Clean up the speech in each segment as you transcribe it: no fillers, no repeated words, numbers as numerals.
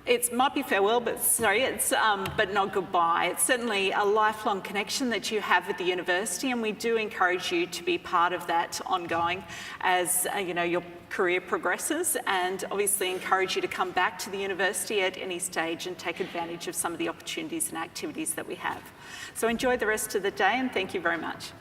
It might be farewell, but but not goodbye. It's certainly a lifelong connection that you have with the university, and we do encourage you to be part of that ongoing as your career progresses, and obviously encourage you to come back to the university at any stage and take advantage of some of the opportunities and activities that we have. So enjoy the rest of the day, and thank you very much.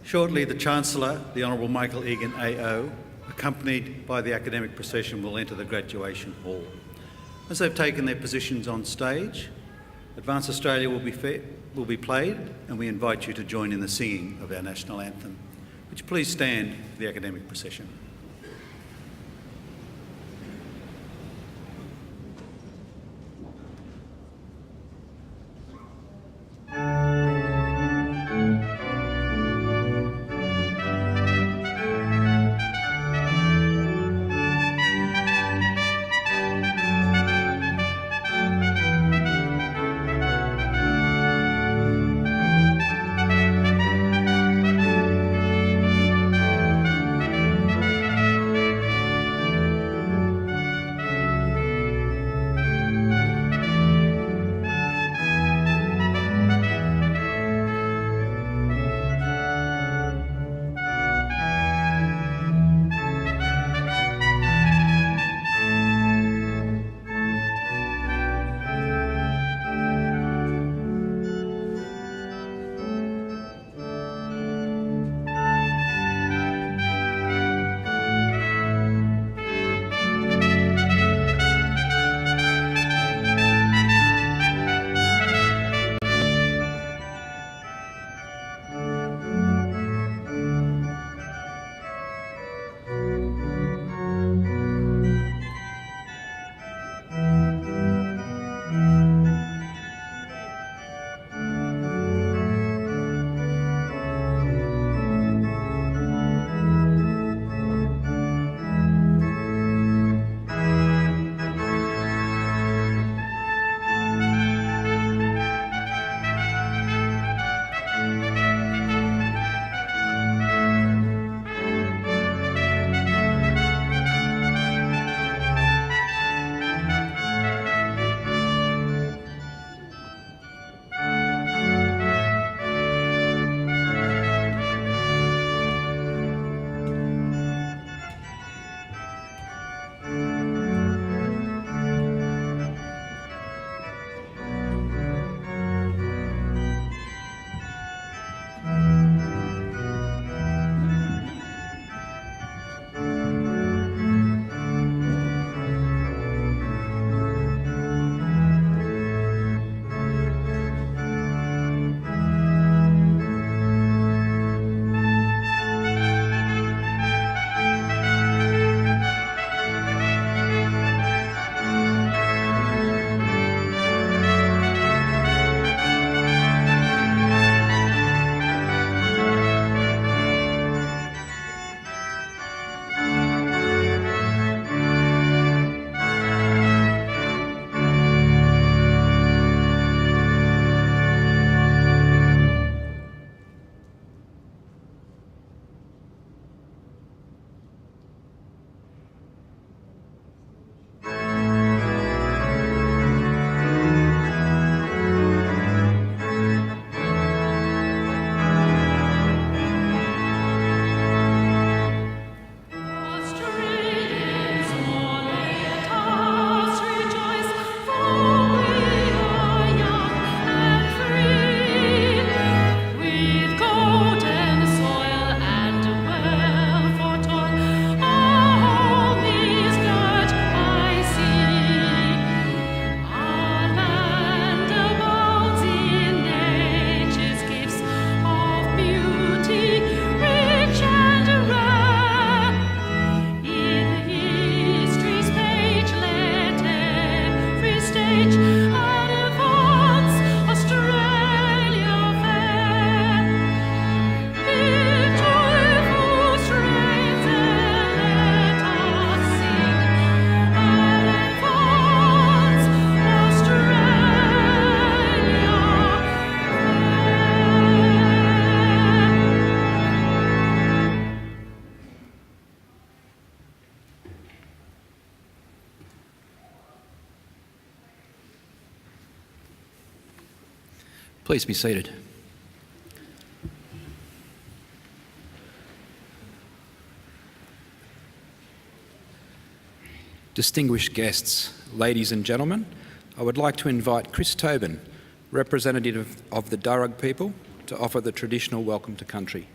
Shortly, the Chancellor, the Honourable Michael Egan AO, accompanied by the academic procession, will enter the graduation hall. As they've taken their positions on stage, Advance Australia will be played, and we invite you to join in the singing of our national anthem. Would you please stand for the academic procession? Please be seated. Distinguished guests, ladies and gentlemen, I would like to invite Chris Tobin, representative of the Darug people, to offer the traditional welcome to country.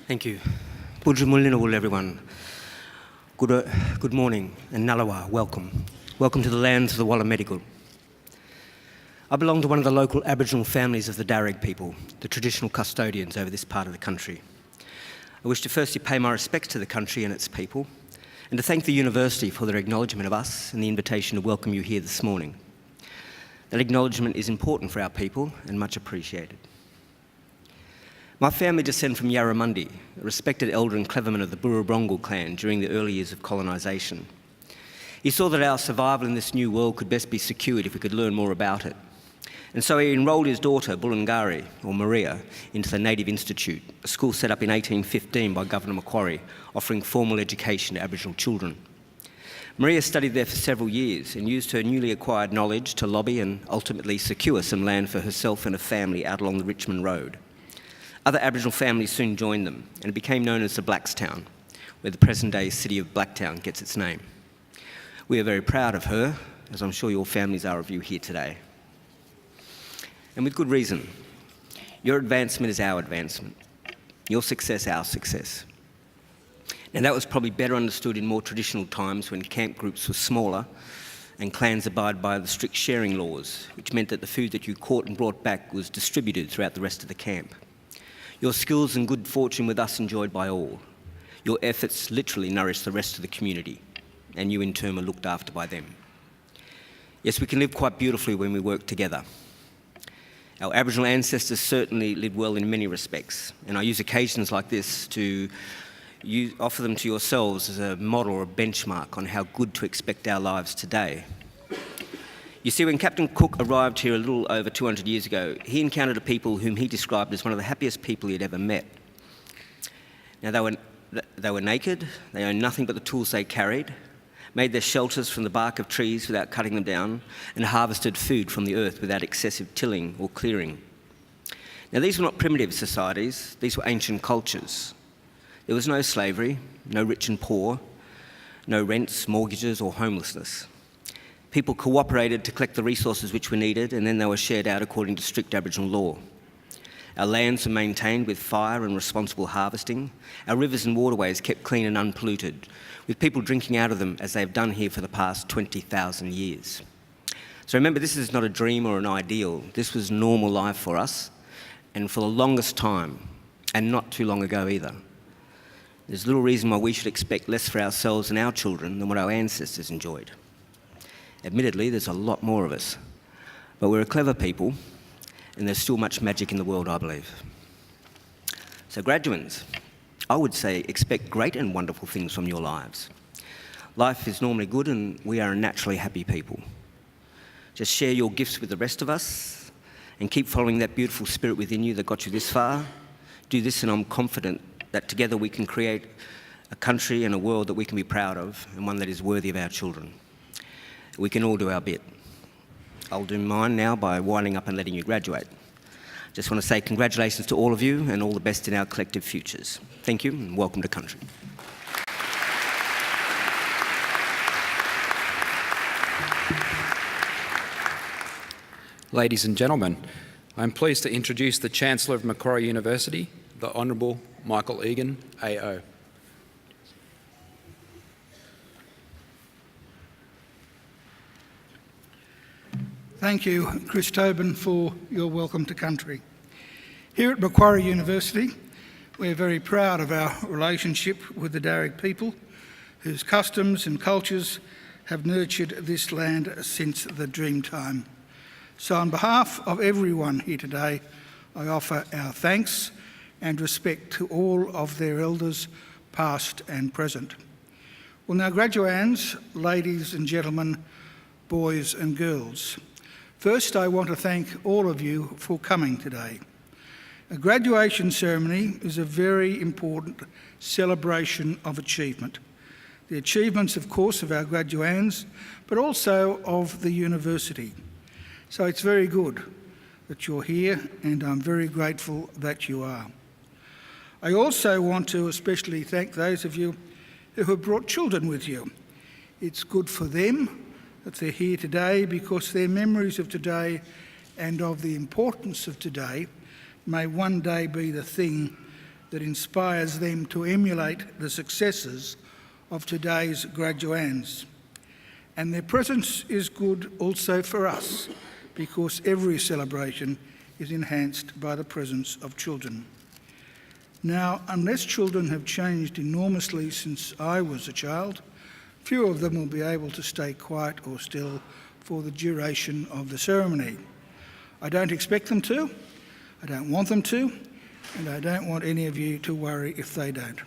Thank you. Budjumulinawul, everyone. Good morning, and Nalawa, welcome. Welcome to the lands of the Wallamedigal. I belong to one of the local Aboriginal families of the Darug people, the traditional custodians over this part of the country. I wish to firstly pay my respects to the country and its people, and to thank the university for their acknowledgement of us and the invitation to welcome you here this morning. That acknowledgement is important for our people and much appreciated. My family descend from Yarramundi, a respected elder and cleverman of the Burrabrongal clan during the early years of colonisation. He saw that our survival in this new world could best be secured if we could learn more about it. And so he enrolled his daughter, Bulungari, or Maria, into the Native Institute, a school set up in 1815 by Governor Macquarie, offering formal education to Aboriginal children. Maria studied there for several years and used her newly acquired knowledge to lobby and ultimately secure some land for herself and her family out along the Richmond Road. Other Aboriginal families soon joined them, and it became known as the Blackstown, where the present-day city of Blacktown gets its name. We are very proud of her, as I'm sure your families are of you here today. And with good reason. Your advancement is our advancement. Your success, our success. Now that was probably better understood in more traditional times when camp groups were smaller and clans abided by the strict sharing laws, which meant that the food that you caught and brought back was distributed throughout the rest of the camp. Your skills and good fortune were thus enjoyed by all. Your efforts literally nourished the rest of the community, and you in turn were looked after by them. Yes, we can live quite beautifully when we work together. Our Aboriginal ancestors certainly lived well in many respects, and I use occasions like this to offer them to yourselves as a model or a benchmark on how good to expect our lives today. You see, when Captain Cook arrived here a little over 200 years ago, he encountered a people whom he described as one of the happiest people he'd ever met. Now, they were naked, they owned nothing but the tools they carried, made their shelters from the bark of trees without cutting them down, and harvested food from the earth without excessive tilling or clearing. Now, these were not primitive societies, these were ancient cultures. There was no slavery, no rich and poor, no rents, mortgages, or homelessness. People cooperated to collect the resources which were needed, and then they were shared out according to strict Aboriginal law. Our lands were maintained with fire and responsible harvesting. Our rivers and waterways kept clean and unpolluted, with people drinking out of them as they've done here for the past 20,000 years. So remember, this is not a dream or an ideal. This was normal life for us, and for the longest time, and not too long ago either. There's little reason why we should expect less for ourselves and our children than what our ancestors enjoyed. Admittedly, there's a lot more of us, but we're a clever people, and there's still much magic in the world, I believe. So graduates, I would say expect great and wonderful things from your lives. Life is normally good, and we are a naturally happy people. Just share your gifts with the rest of us and keep following that beautiful spirit within you that got you this far. Do this, and I'm confident that together we can create a country and a world that we can be proud of, and one that is worthy of our children. We can all do our bit. I'll do mine now by winding up and letting you graduate. Just want to say congratulations to all of you and all the best in our collective futures. Thank you, and welcome to country. Ladies and gentlemen, I'm pleased to introduce the Chancellor of Macquarie University, the Honourable Michael Egan, AO. Thank you, Chris Tobin, for your welcome to country. Here at Macquarie University, we're very proud of our relationship with the Darug people, whose customs and cultures have nurtured this land since the dream time. So on behalf of everyone here today, I offer our thanks and respect to all of their elders, past and present. Well now, graduands, ladies and gentlemen, boys and girls, first, I want to thank all of you for coming today. A graduation ceremony is a very important celebration of achievement. The achievements, of course, of our graduands, but also of the university. So it's very good that you're here, and I'm very grateful that you are. I also want to especially thank those of you who have brought children with you. It's good for them that they're here today, because their memories of today and of the importance of today may one day be the thing that inspires them to emulate the successes of today's graduands. And their presence is good also for us, because every celebration is enhanced by the presence of children. Now, unless children have changed enormously since I was a child, few of them will be able to stay quiet or still for the duration of the ceremony. I don't expect them to, I don't want them to, and I don't want any of you to worry if they don't.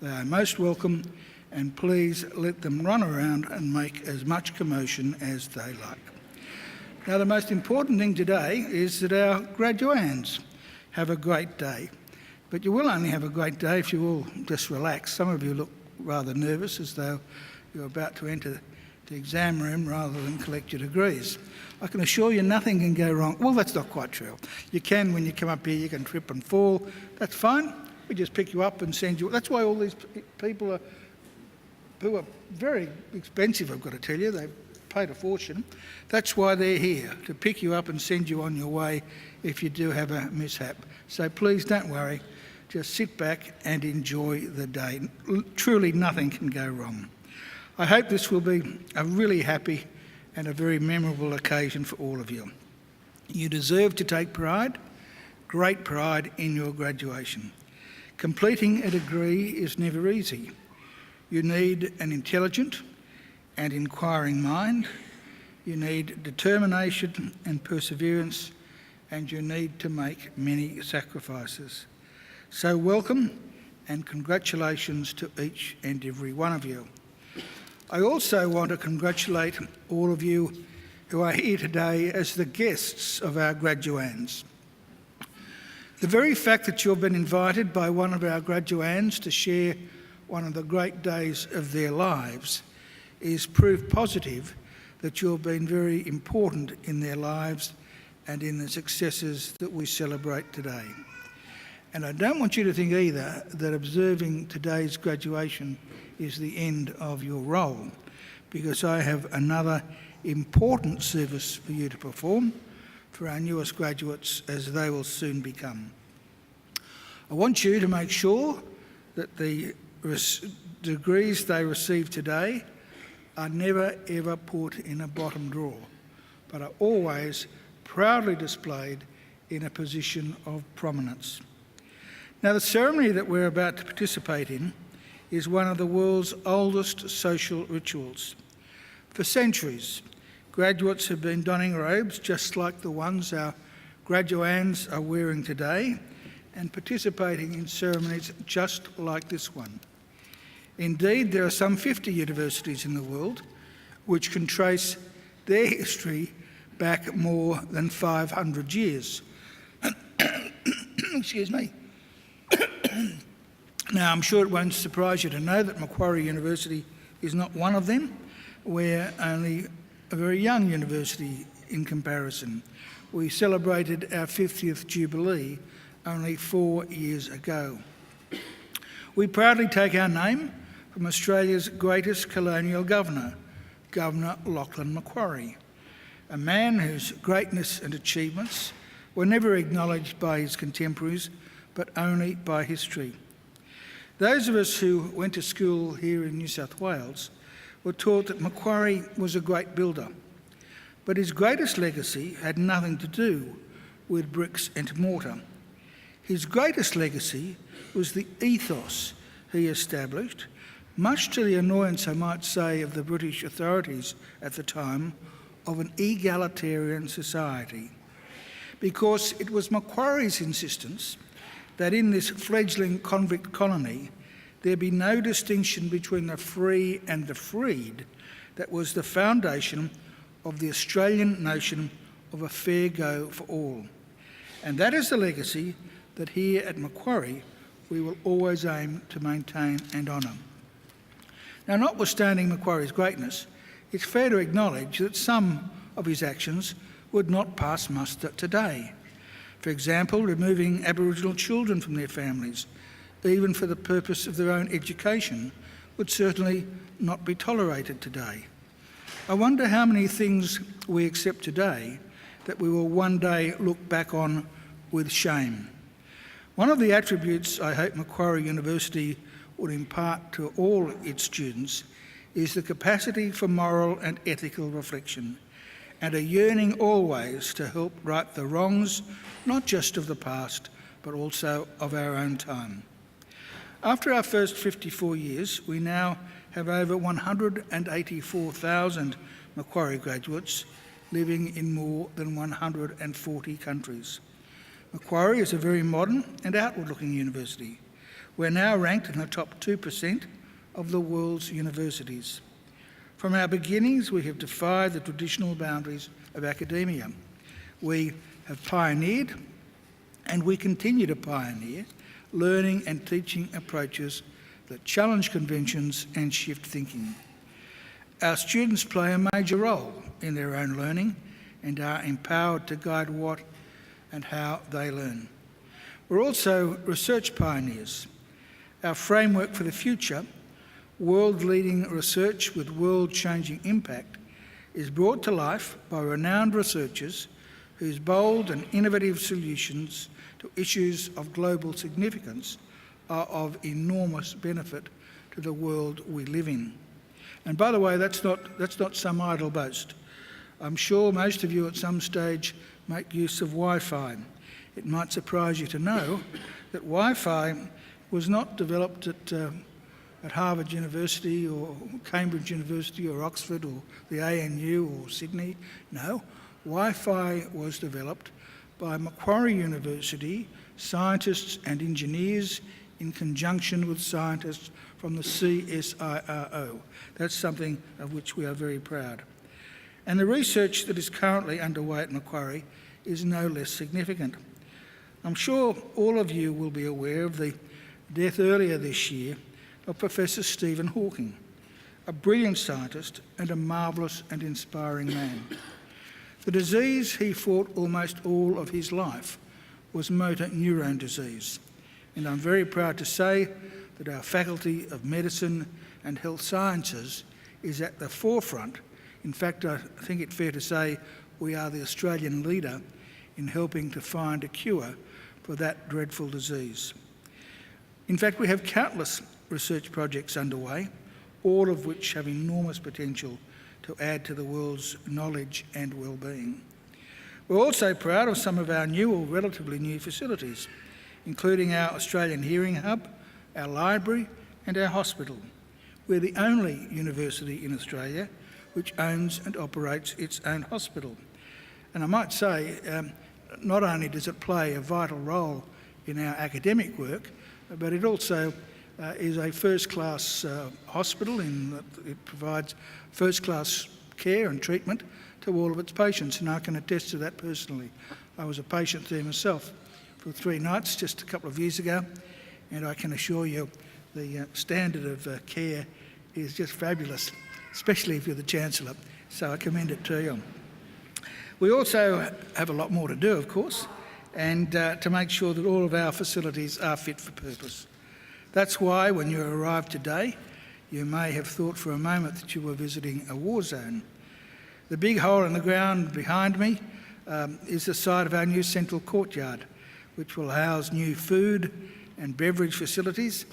They are most welcome, and please let them run around and make as much commotion as they like. Now, the most important thing today is that our graduands have a great day. But you will only have a great day if you all just relax. Some of you look rather nervous, as though you're about to enter the exam room rather than collect your degrees. I can assure you nothing can go wrong. Well, that's not quite true. You can, when you come up here, you can trip and fall. That's fine. We just pick you up and send you. That's why all these people who are very expensive, I've got to tell you. They've paid a fortune. That's why they're here, to pick you up and send you on your way if you do have a mishap. So please don't worry. Just sit back and enjoy the day. Truly nothing can go wrong. I hope this will be a really happy and a very memorable occasion for all of you. You deserve to take pride, great pride, in your graduation. Completing a degree is never easy. You need an intelligent and inquiring mind. You need determination and perseverance, and you need to make many sacrifices. So welcome and congratulations to each and every one of you. I also want to congratulate all of you who are here today as the guests of our graduands. The very fact that you've been invited by one of our graduands to share one of the great days of their lives is proof positive that you've been very important in their lives and in the successes that we celebrate today. And I don't want you to think either that observing today's graduation is the end of your role, because I have another important service for you to perform for our newest graduates, as they will soon become. I want you to make sure that the degrees they receive today are never ever put in a bottom drawer, but are always proudly displayed in a position of prominence. Now, the ceremony that we're about to participate in is one of the world's oldest social rituals. For centuries, graduates have been donning robes just like the ones our graduands are wearing today, and participating in ceremonies just like this one. Indeed, there are some 50 universities in the world which can trace their history back more than 500 years. Excuse me. Now, I'm sure it won't surprise you to know that Macquarie University is not one of them. We're only a very young university in comparison. We celebrated our 50th Jubilee only 4 years ago. We proudly take our name from Australia's greatest colonial governor, Governor Lachlan Macquarie, a man whose greatness and achievements were never acknowledged by his contemporaries, but only by history. Those of us who went to school here in New South Wales were taught that Macquarie was a great builder, but his greatest legacy had nothing to do with bricks and mortar. His greatest legacy was the ethos he established, much to the annoyance, I might say, of the British authorities at the time, of an egalitarian society. Because it was Macquarie's insistence that in this fledgling convict colony there be no distinction between the free and the freed that was the foundation of the Australian notion of a fair go for all. And that is the legacy that here at Macquarie we will always aim to maintain and honour. Now, notwithstanding Macquarie's greatness, it's fair to acknowledge that some of his actions would not pass muster today. For example, removing Aboriginal children from their families, even for the purpose of their own education, would certainly not be tolerated today. I wonder how many things we accept today that we will one day look back on with shame. One of the attributes I hope Macquarie University would impart to all its students is the capacity for moral and ethical reflection, and a yearning always to help right the wrongs, not just of the past, but also of our own time. After our first 54 years, we now have over 184,000 Macquarie graduates living in more than 140 countries. Macquarie is a very modern and outward-looking university. We're now ranked in the top 2% of the world's universities. From our beginnings, we have defied the traditional boundaries of academia. We have pioneered, and we continue to pioneer, learning and teaching approaches that challenge conventions and shift thinking. Our students play a major role in their own learning and are empowered to guide what and how they learn. We're also research pioneers. Our framework for the future, world-leading research with world-changing impact, is brought to life by renowned researchers whose bold and innovative solutions to issues of global significance are of enormous benefit to the world we live in. And by the way, that's not some idle boast. I'm sure most of you at some stage make use of Wi-Fi. It might surprise you to know that Wi-Fi was not developed at Harvard University or Cambridge University or Oxford or the ANU or Sydney. No, Wi-Fi was developed by Macquarie University scientists and engineers in conjunction with scientists from the CSIRO. That's something of which we are very proud. And the research that is currently underway at Macquarie is no less significant. I'm sure all of you will be aware of the death earlier this year of Professor Stephen Hawking, a brilliant scientist and a marvellous and inspiring man. The disease he fought almost all of his life was motor neurone disease, and I'm very proud to say that our Faculty of Medicine and Health Sciences is at the forefront. In fact, I think it's fair to say we are the Australian leader in helping to find a cure for that dreadful disease. In fact, we have countless research projects underway, all of which have enormous potential to add to the world's knowledge and well-being. We're also proud of some of our new or relatively new facilities, including our Australian Hearing Hub, our library and our hospital. We're the only university in Australia which owns and operates its own hospital. And I might say, not only does it play a vital role in our academic work, but it also is a first-class hospital in that it provides first-class care and treatment to all of its patients, and I can attest to that personally. I was a patient there myself for 3 nights just a couple of years ago, and I can assure you the standard of care is just fabulous, especially if you're the Chancellor, so I commend it to you. We also have a lot more to do, of course, and to make sure that all of our facilities are fit for purpose. That's why when you arrived today, you may have thought for a moment that you were visiting a war zone. The big hole in the ground behind me is the site of our new central courtyard, which will house new food and beverage facilities,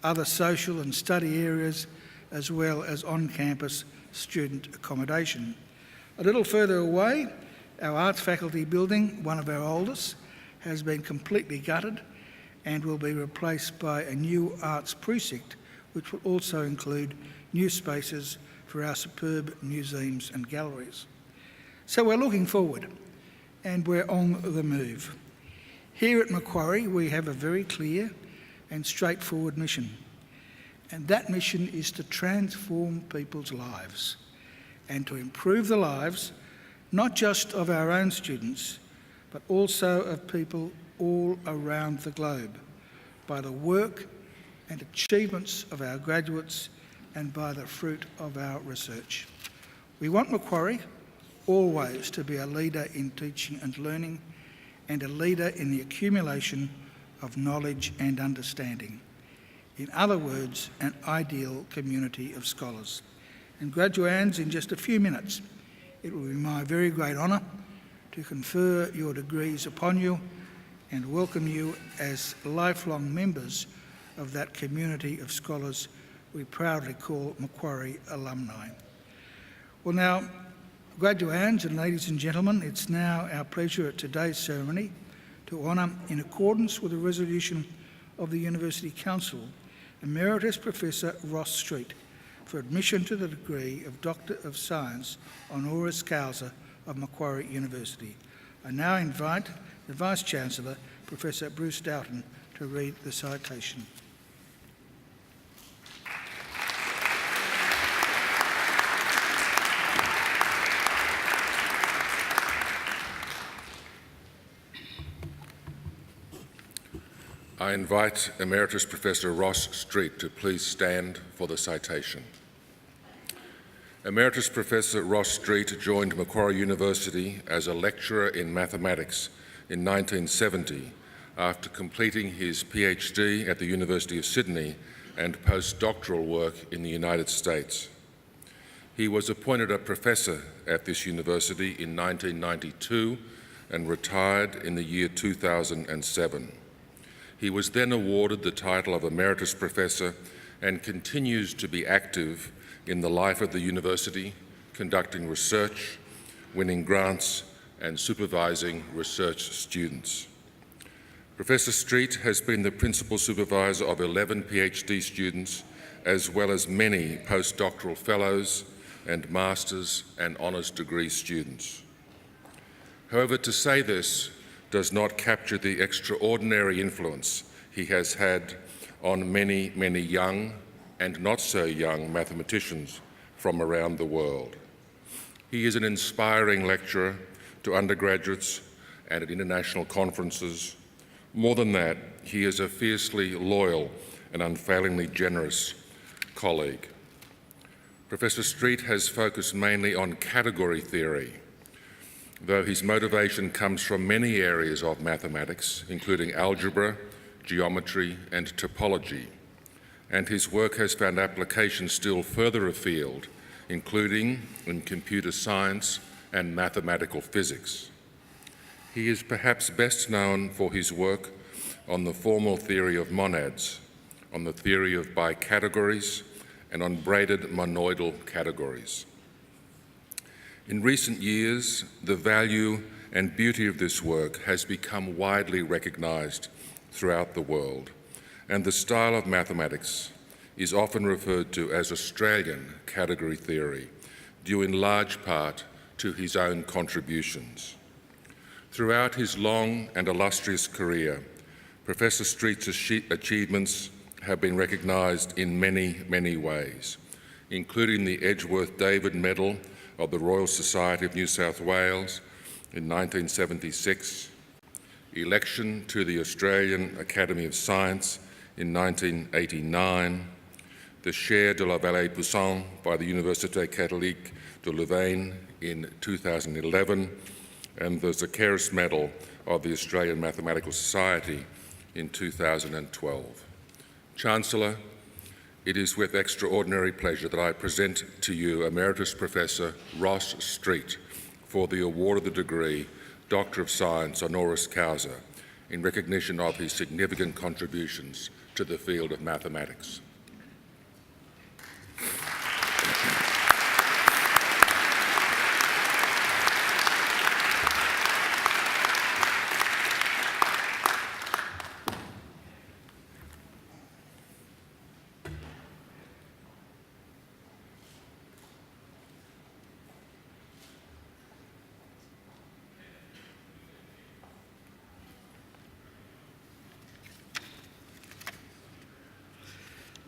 other social and study areas, as well as on-campus student accommodation. A little further away, our arts faculty building, one of our oldest, has been completely gutted and will be replaced by a new arts precinct, which will also include new spaces for our superb museums and galleries. So we're looking forward and we're on the move. Here at Macquarie, we have a very clear and straightforward mission, and that mission is to transform people's lives and to improve the lives not just of our own students, but also of people all around the globe by the work and achievements of our graduates and by the fruit of our research. We want Macquarie always to be a leader in teaching and learning and a leader in the accumulation of knowledge and understanding. In other words, an ideal community of scholars. And graduands, in just a few minutes, it will be my very great honour to confer your degrees upon you and welcome you as lifelong members of that community of scholars we proudly call Macquarie alumni. Well now, graduands and ladies and gentlemen, it's now our pleasure at today's ceremony to honour, in accordance with a resolution of the University Council, Emeritus Professor Ross Street for admission to the degree of Doctor of Science honoris causa of Macquarie University. I now invite the Vice-Chancellor, Professor Bruce Doughton, to read the citation. I invite Emeritus Professor Ross Street to please stand for the citation. Emeritus Professor Ross Street joined Macquarie University as a lecturer in mathematics in 1970 after completing his PhD at the University of Sydney and postdoctoral work in the United States. He was appointed a professor at this university in 1992 and retired in the year 2007. He was then awarded the title of Emeritus Professor and continues to be active in the life of the university, conducting research, winning grants, and supervising research students. Professor Street has been the principal supervisor of 11 PhD students, as well as many postdoctoral fellows and master's and honours degree students. However, to say this does not capture the extraordinary influence he has had on many, many young and not so young mathematicians from around the world. He is an inspiring lecturer to undergraduates and at international conferences. More than that, he is a fiercely loyal and unfailingly generous colleague. Professor Street has focused mainly on category theory, though his motivation comes from many areas of mathematics, including algebra, geometry, and topology, and his work has found application still further afield, including in computer science and mathematical physics. He is perhaps best known for his work on the formal theory of monads, on the theory of bicategories, and on braided monoidal categories. In recent years, the value and beauty of this work has become widely recognised throughout the world, and the style of mathematics is often referred to as Australian category theory, due in large part to his own contributions. Throughout his long and illustrious career, Professor Street's achievements have been recognised in many, many ways, including the Edgeworth David Medal of the Royal Society of New South Wales in 1976, election to the Australian Academy of Science in 1989, the Chair de la Vallée Poussin by the Université Catholique de Louvain in 2011, and the Zacchaeus Medal of the Australian Mathematical Society in 2012. Chancellor, it is with extraordinary pleasure that I present to you Emeritus Professor Ross Street for the award of the degree Doctor of Science honoris causa in recognition of his significant contributions to the field of mathematics.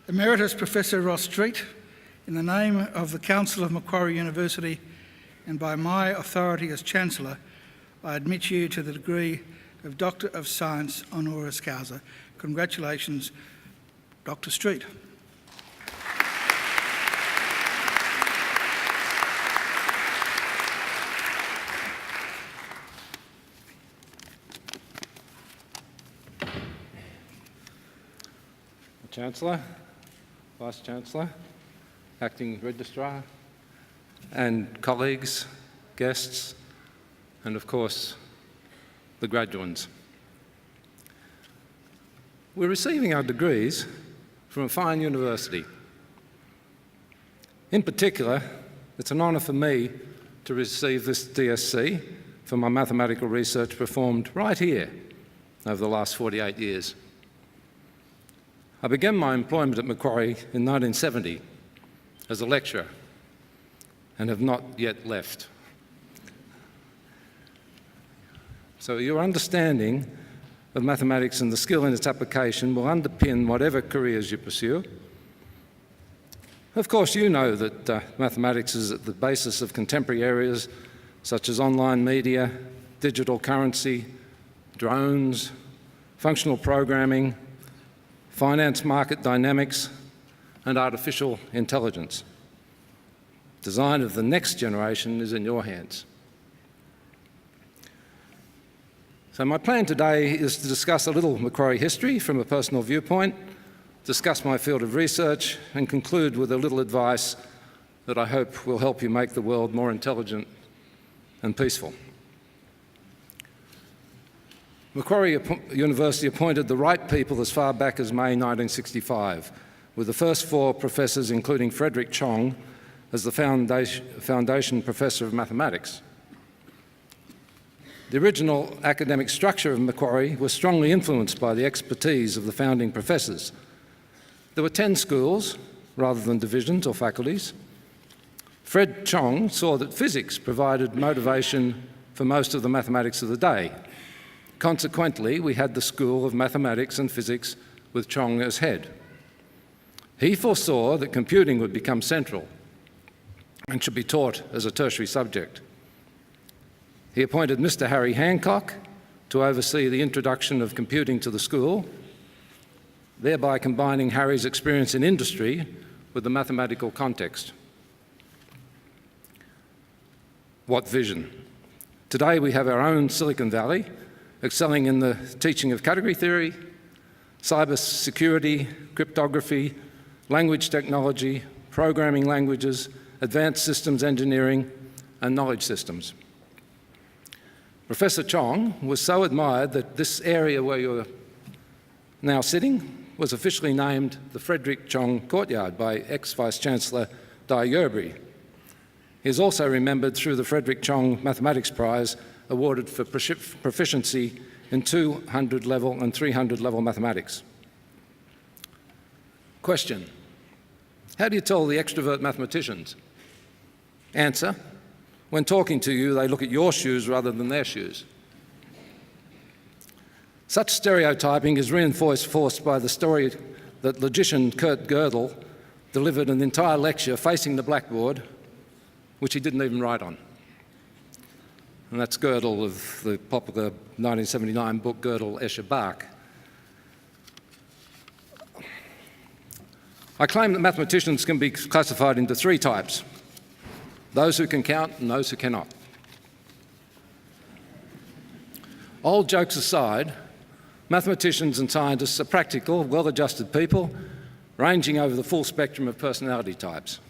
Emeritus Professor Ross Street, in the name of the Council of Macquarie University and by my authority as Chancellor, I admit you to the degree of Doctor of Science honoris causa. Congratulations, Dr. Street. Chancellor, Vice-Chancellor, Acting Registrar, and colleagues, guests, and of course, the graduands. We're receiving our degrees from a fine university. In particular, it's an honour for me to receive this DSc for my mathematical research performed right here over the last 48 years. I began my employment at Macquarie in 1970 as a lecturer and have not yet left. So your understanding of mathematics and the skill in its application will underpin whatever careers you pursue. Of course, you know that mathematics is at the basis of contemporary areas such as online media, digital currency, drones, functional programming, finance market dynamics, and artificial intelligence. Design of the next generation is in your hands. So my plan today is to discuss a little Macquarie history from a personal viewpoint, discuss my field of research, and conclude with a little advice that I hope will help you make the world more intelligent and peaceful. Macquarie University appointed the right people as far back as May 1965, with the first 4 professors, including Frederick Chong, as the foundation professor of mathematics. The original academic structure of Macquarie was strongly influenced by the expertise of the founding professors. There were 10 schools, rather than divisions or faculties. Fred Chong saw that physics provided motivation for most of the mathematics of the day. Consequently, we had the School of Mathematics and Physics with Chong as head. He foresaw that computing would become central and should be taught as a tertiary subject. He appointed Mr. Harry Hancock to oversee the introduction of computing to the school, thereby combining Harry's experience in industry with the mathematical context. What vision? Today we have our own Silicon Valley, excelling in the teaching of category theory, cyber security, cryptography, language technology, programming languages, advanced systems engineering, and knowledge systems. Professor Chong was so admired that this area where you're now sitting was officially named the Frederick Chong Courtyard by ex-Vice-Chancellor Dai Yerbury. He is also remembered through the Frederick Chong Mathematics Prize awarded for proficiency in 200 level and 300 level mathematics. Question: how do you tell the extrovert mathematicians? Answer: when talking to you, they look at your shoes rather than their shoes. Such stereotyping is reinforced by the story that logician Kurt Gödel delivered an entire lecture facing the blackboard, which he didn't even write on. And that's Gödel of the popular 1979 book Gödel, Escher, Bach. I claim that mathematicians can be classified into 3 types: those who can count and those who cannot. All jokes aside, mathematicians and scientists are practical, well-adjusted people, ranging over the full spectrum of personality types.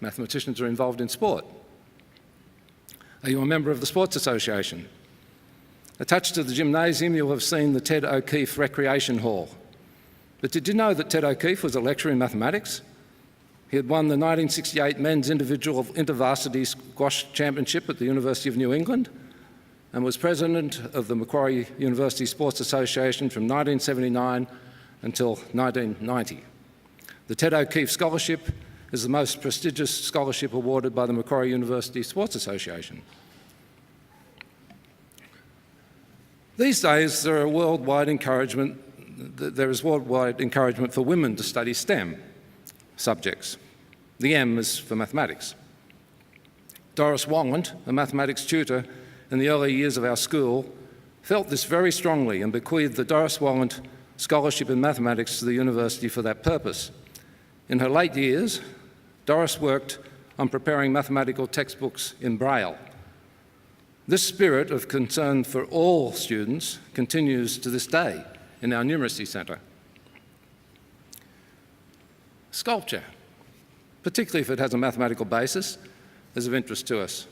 Mathematicians are involved in sport. Are you a member of the Sports Association? Attached to the gymnasium, you'll have seen the Ted O'Keefe Recreation Hall. But did you know that Ted O'Keefe was a lecturer in mathematics? He had won the 1968 Men's Individual InterVarsity Squash Championship at the University of New England and was president of the Macquarie University Sports Association from 1979 until 1990. The Ted O'Keefe Scholarship is the most prestigious scholarship awarded by the Macquarie University Sports Association. These days, there is worldwide encouragement for women to study STEM subjects. The M is for mathematics. Doris Wallant, a mathematics tutor in the early years of our school, felt this very strongly and bequeathed the Doris Wallant Scholarship in Mathematics to the university for that purpose. In her late years, Doris worked on preparing mathematical textbooks in Braille. This spirit of concern for all students continues to this day in our Numeracy Centre. Sculpture, particularly if it has a mathematical basis, is of interest to us.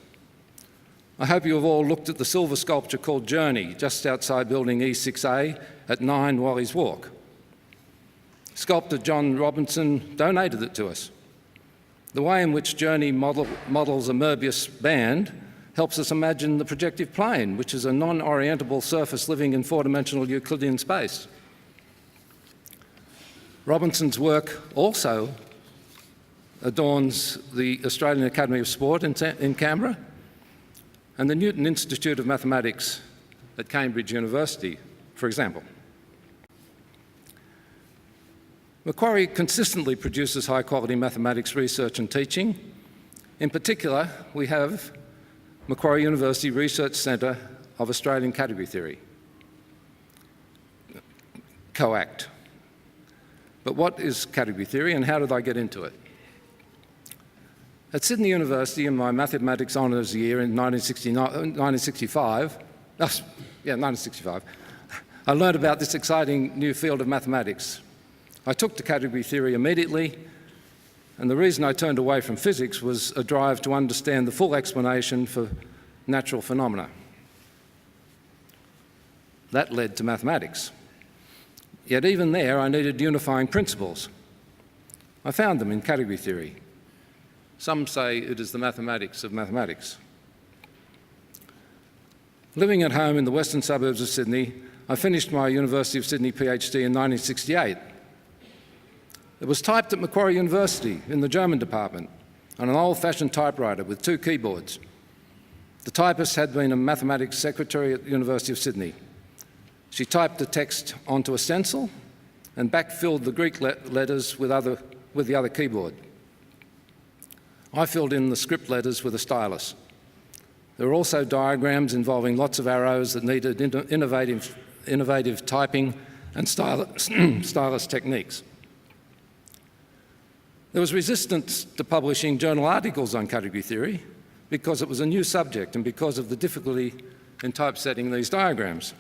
I hope you have all looked at the silver sculpture called Journey, just outside building E6A at 9 Wally's Walk. Sculptor John Robinson donated it to us. The way in which Journey models a Möbius band helps us imagine the projective plane, which is a non-orientable surface living in four-dimensional Euclidean space. Robinson's work also adorns the Australian Academy of Sport in Canberra and the Newton Institute of Mathematics at Cambridge University, for example. Macquarie consistently produces high-quality mathematics research and teaching. In particular, we have Macquarie University Research Centre of Australian Category Theory, COACT. But what is category theory and how did I get into it? At Sydney University in my mathematics honours year in 1965, I learned about this exciting new field of mathematics. I took to category theory immediately, and the reason I turned away from physics was a drive to understand the full explanation for natural phenomena. That led to mathematics. Yet even there, I needed unifying principles. I found them in category theory. Some say it is the mathematics of mathematics. Living at home in the western suburbs of Sydney, I finished my University of Sydney PhD in 1968. It was typed at Macquarie University in the German department on an old-fashioned typewriter with 2 keyboards. The typist had been a mathematics secretary at the University of Sydney. She typed the text onto a stencil and backfilled the Greek letters with the other keyboard. I filled in the script letters with a stylus. There were also diagrams involving lots of arrows that needed innovative typing and stylus techniques. There was resistance to publishing journal articles on category theory because it was a new subject and because of the difficulty in typesetting these diagrams.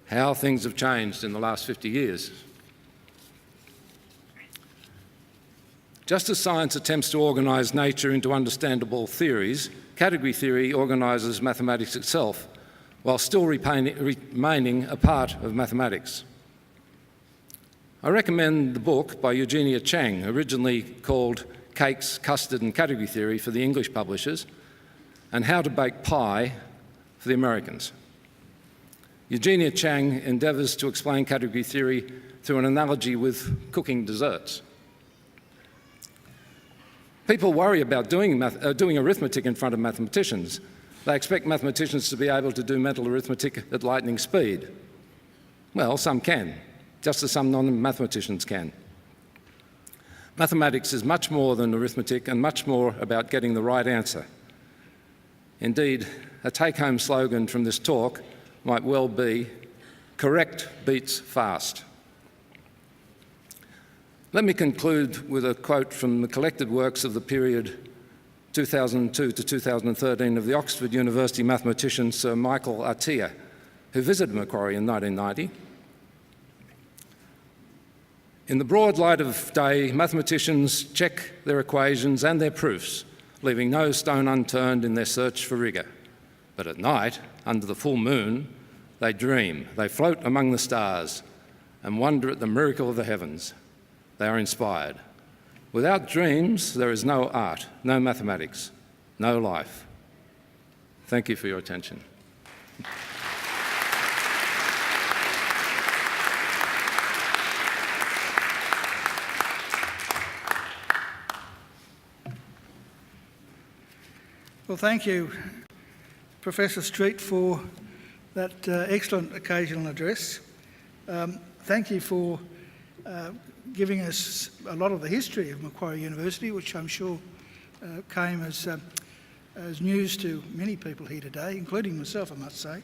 How things have changed in the last 50 years. Just as science attempts to organise nature into understandable theories, category theory organises mathematics itself, while still remaining a part of mathematics. I recommend the book by Eugenia Chang, originally called Cakes, Custard and Category Theory for the English publishers, and How to Bake Pie for the Americans. Eugenia Chang endeavours to explain category theory through an analogy with cooking desserts. People worry about doing arithmetic in front of mathematicians. They expect mathematicians to be able to do mental arithmetic at lightning speed. Well, some can, just as some non-mathematicians can. Mathematics is much more than arithmetic and much more about getting the right answer. Indeed, a take-home slogan from this talk might well be, correct beats fast. Let me conclude with a quote from the collected works of the period 2002 to 2013 of the Oxford University mathematician Sir Michael Atiyah, who visited Macquarie in 1990. In the broad light of day, mathematicians check their equations and their proofs, leaving no stone unturned in their search for rigour. But at night, under the full moon, they dream, they float among the stars and wonder at the miracle of the heavens. They are inspired. Without dreams, there is no art, no mathematics, no life. Thank you for your attention. Well, thank you, Professor Street, for that excellent occasional address. Thank you for giving us a lot of the history of Macquarie University, which I'm sure came as news to many people here today, including myself, I must say.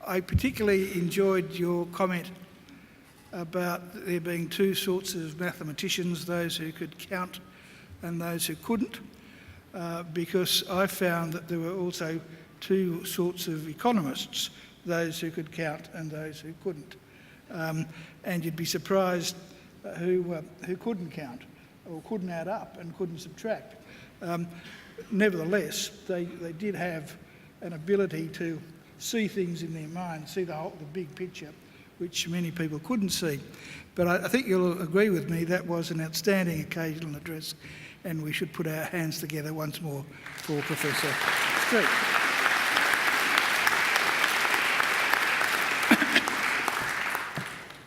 I particularly enjoyed your comment about there being 2 sorts of mathematicians, those who could count and those who couldn't, because I found that there were also 2 sorts of economists, those who could count and those who couldn't. And you'd be surprised who couldn't count or couldn't add up and couldn't subtract. Nevertheless, they did have an ability to see things in their mind, see the big picture, which many people couldn't see. But I think you'll agree with me that was an outstanding occasional address, and we should put our hands together once more for Professor Street.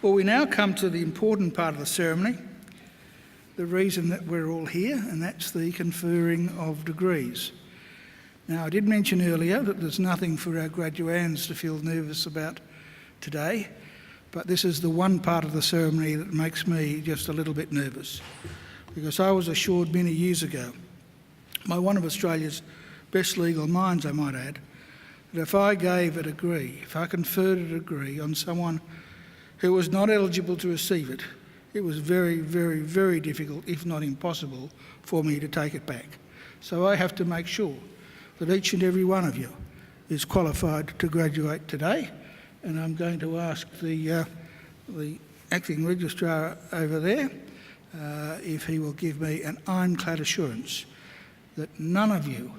Well, we now come to the important part of the ceremony, the reason that we're all here, and that's the conferring of degrees. Now, I did mention earlier that there's nothing for our graduands to feel nervous about today, but this is the one part of the ceremony that makes me just a little bit nervous, because I was assured many years ago by one of Australia's best legal minds, I might add, that if I gave a degree, if I conferred a degree on someone who was not eligible to receive it, it was very, very, very difficult, if not impossible, for me to take it back. So I have to make sure that each and every one of you is qualified to graduate today, and I'm going to ask the acting registrar over there if he will give me an ironclad assurance that none of you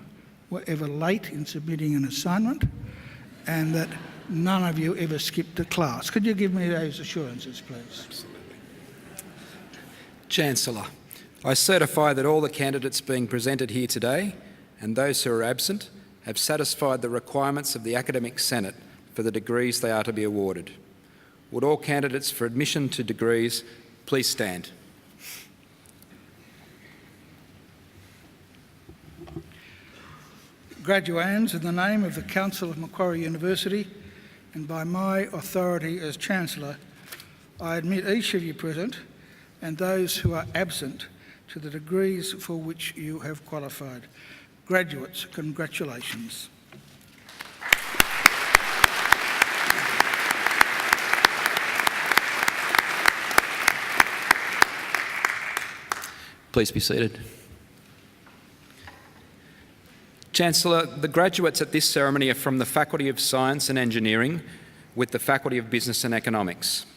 were ever late in submitting an assignment and that none of you ever skipped a class. Could you give me those assurances, please? Absolutely. Chancellor, I certify that all the candidates being presented here today and those who are absent have satisfied the requirements of the Academic Senate for the degrees they are to be awarded. Would all candidates for admission to degrees please stand? Graduands, in the name of the Council of Macquarie University and by my authority as Chancellor, I admit each of you present and those who are absent to the degrees for which you have qualified. Graduates, congratulations. Please be seated. Chancellor, the graduates at this ceremony are from the Faculty of Science and Engineering with the Faculty of Business and Economics.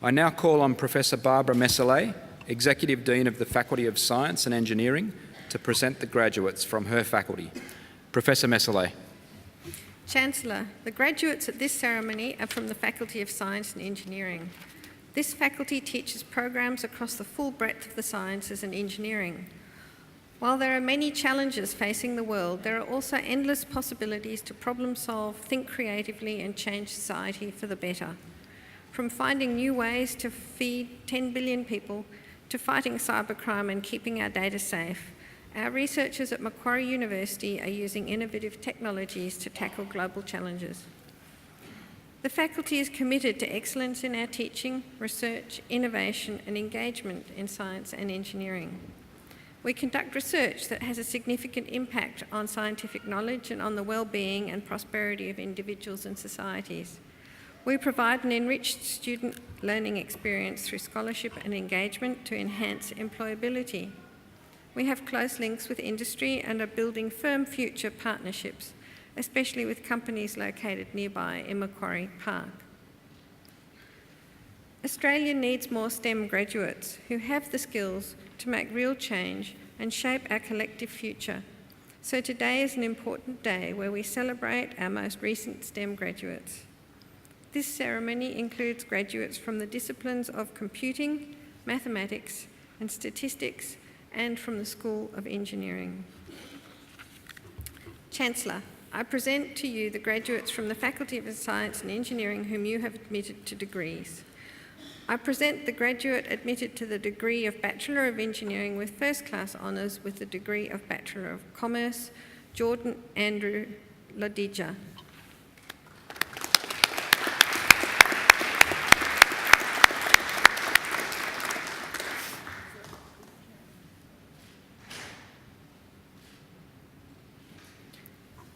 I now call on Professor Barbara Messelet, Executive Dean of the Faculty of Science and Engineering, to present the graduates from her faculty. Professor Messelet. Chancellor, the graduates at this ceremony are from the Faculty of Science and Engineering. This faculty teaches programs across the full breadth of the sciences and engineering. While there are many challenges facing the world, there are also endless possibilities to problem solve, think creatively and change society for the better. From finding new ways to feed 10 billion people to fighting cybercrime and keeping our data safe, our researchers at Macquarie University are using innovative technologies to tackle global challenges. The faculty is committed to excellence in our teaching, research, innovation and engagement in science and engineering. We conduct research that has a significant impact on scientific knowledge and on the well-being and prosperity of individuals and societies. We provide an enriched student learning experience through scholarship and engagement to enhance employability. We have close links with industry and are building firm future partnerships, especially with companies located nearby in Macquarie Park. Australia needs more STEM graduates who have the skills to make real change and shape our collective future. So today is an important day where we celebrate our most recent STEM graduates. This ceremony includes graduates from the disciplines of computing, mathematics and statistics and from the School of Engineering. Chancellor, I present to you the graduates from the Faculty of Science and Engineering whom you have admitted to degrees. I present the graduate admitted to the degree of Bachelor of Engineering with First Class Honours with the degree of Bachelor of Commerce, Jordan Andrew Ladija.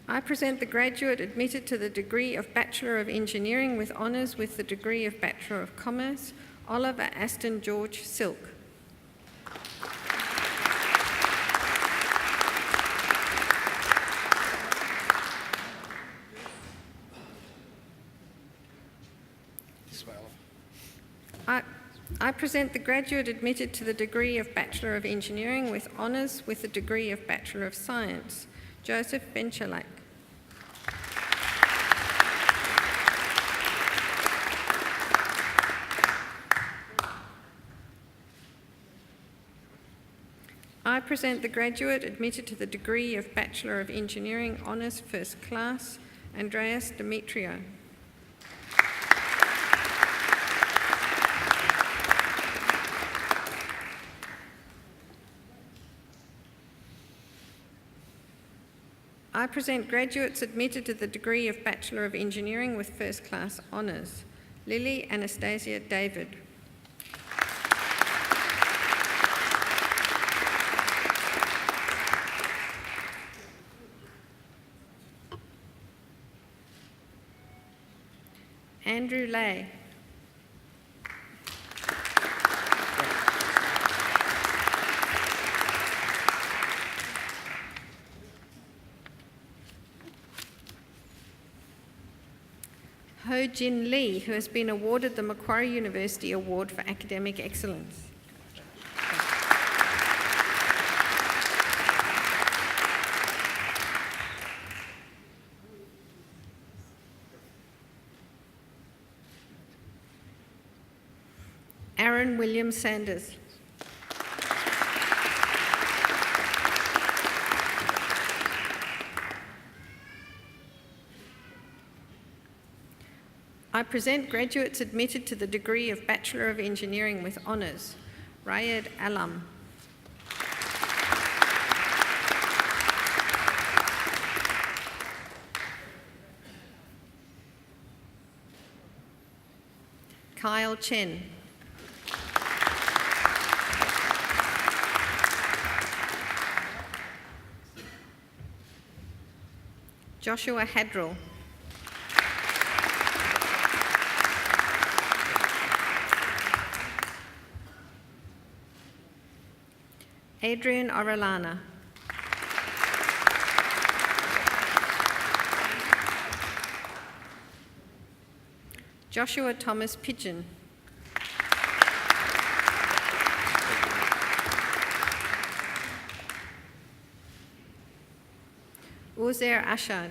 I present the graduate admitted to the degree of Bachelor of Engineering with Honours with the degree of Bachelor of Commerce, Oliver Aston George Silk. I present the graduate admitted to the degree of Bachelor of Engineering with honours with the degree of Bachelor of Science, Joseph Benchalak. I present the graduate admitted to the degree of Bachelor of Engineering Honours First Class, Andreas Demetrio. I present graduates admitted to the degree of Bachelor of Engineering with First Class Honours, Lily Anastasia David. Andrew Lay. Ho Jin Lee, who has been awarded the Macquarie University Award for Academic Excellence. Aaron William Sanders. I present graduates admitted to the degree of Bachelor of Engineering with honours, Rayed Alam. Kyle Chen. Joshua Hadrell. Adrian Orellana. Joshua Thomas Pigeon. Uzair Ashad.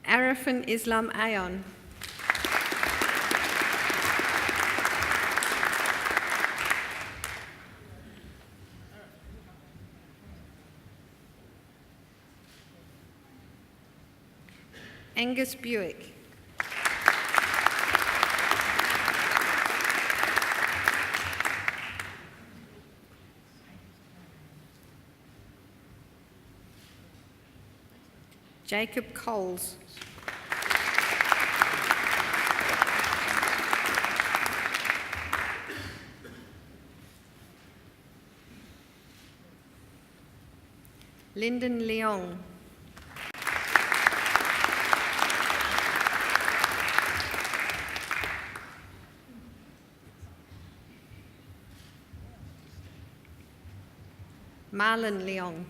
Arafin Islam Ayon. Angus Buick. Jacob Coles. Lyndon Leong. Marlon Leong.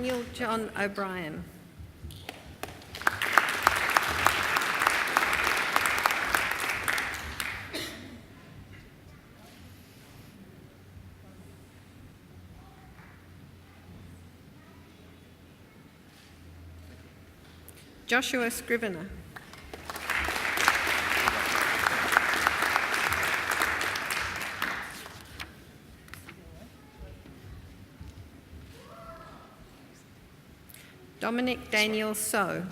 Daniel John O'Brien. Joshua Scrivener. Dominic Daniel So.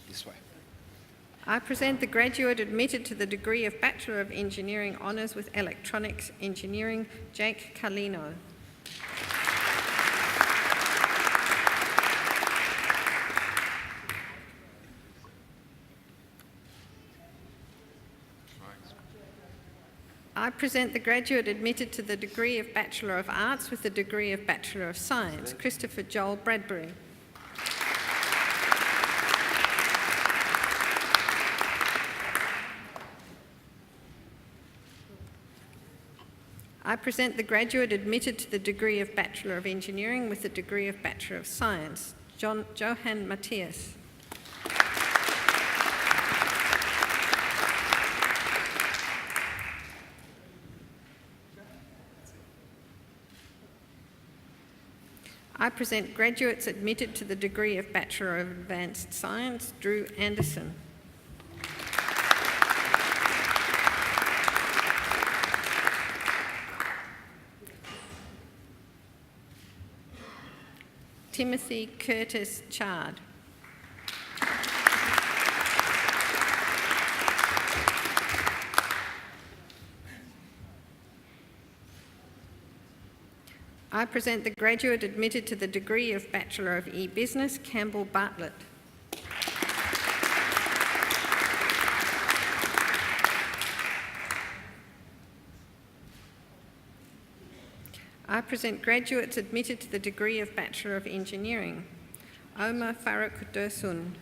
This way. I present the graduate admitted to the degree of Bachelor of Engineering Honours with Electronics Engineering, Jake Carlino. I present the graduate admitted to the degree of Bachelor of Arts with the degree of Bachelor of Science, Christopher Joel Bradbury. I present the graduate admitted to the degree of Bachelor of Engineering with the degree of Bachelor of Science, Johann Matthias. I present graduates admitted to the degree of Bachelor of Advanced Science, Drew Anderson. Timothy Curtis Chard. I present the graduate admitted to the degree of Bachelor of E-Business, Campbell Bartlett. I present graduates admitted to the degree of Bachelor of Engineering, Omar Farooq Dursun.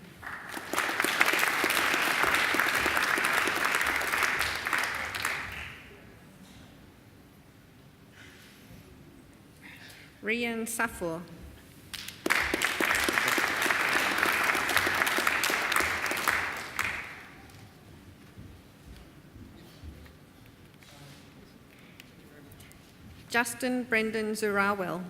Rian Safur. Justin Brendan Zurawell.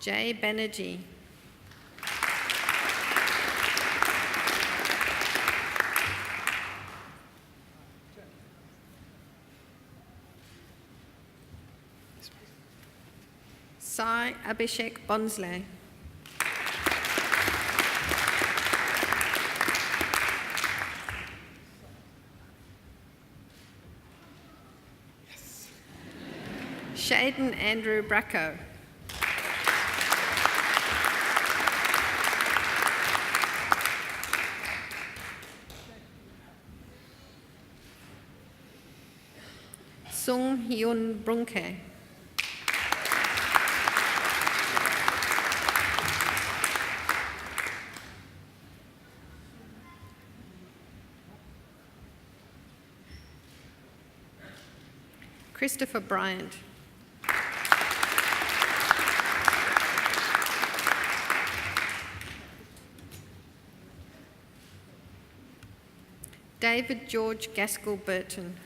Jay Banerjee. Sai Abhishek Bonsley. Shaden Andrew Bracco. Sung Hyun Brunke. Christopher Bryant. David George Gaskell Burton.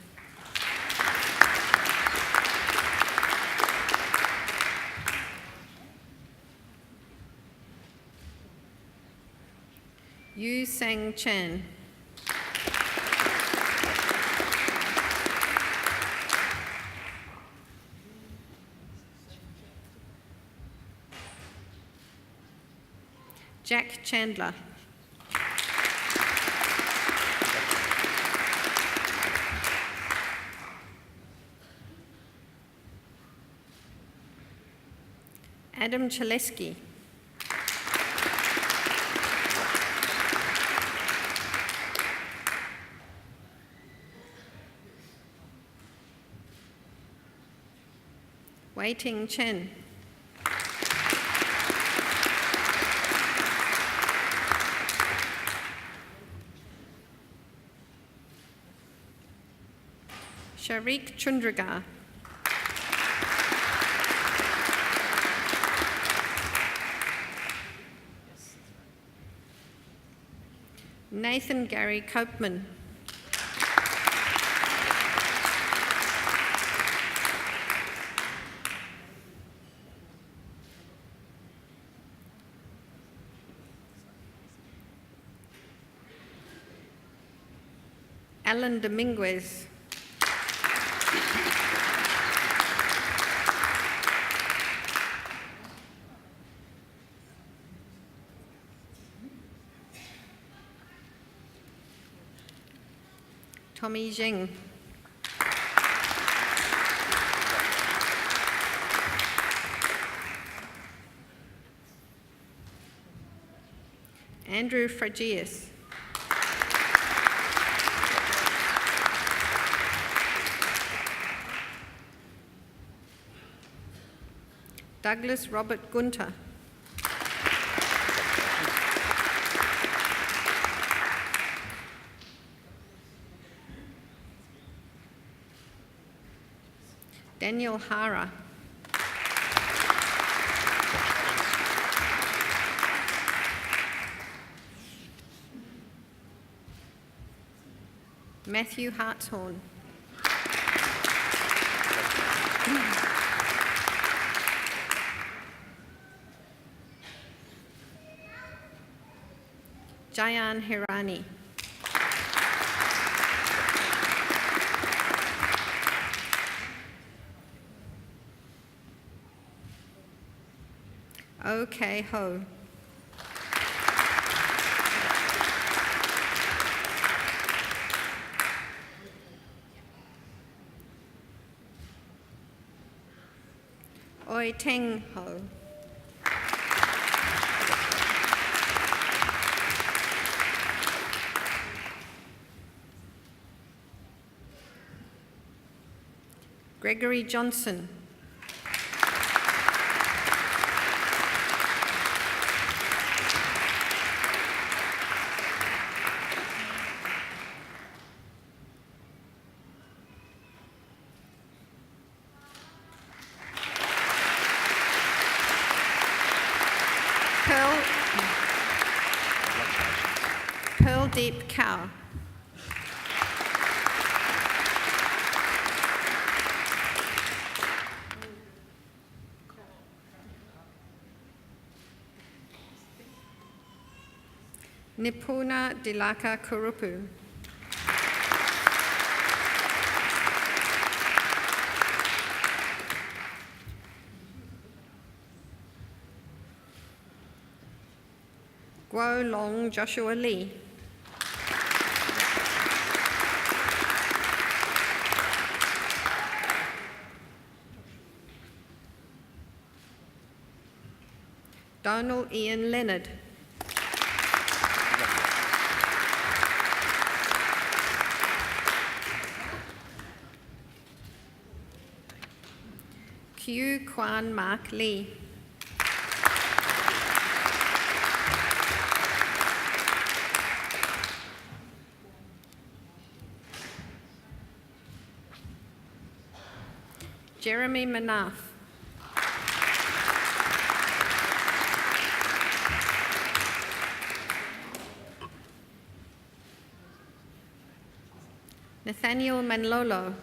Yu Sang Chan. Jack Chandler. Adam Chaleski. Wei Ting Chen. Sharik Chundragar. Nathan Gary Copeman. Alan Dominguez. Tommy Zheng. Andrew Fragius. Douglas Robert Gunter. Daniel Hara. Matthew Hartshorn. Jayan Hirani. OK Ho. Oi Teng Ho. Gregory Johnson. Pearl Deep Cow. Nipuna Dilaka Kurupu. Guo Long Joshua Lee. Donald Ian Leonard. Q Kwan Mark Lee. Jeremy Manaf. Nathaniel Manlolo.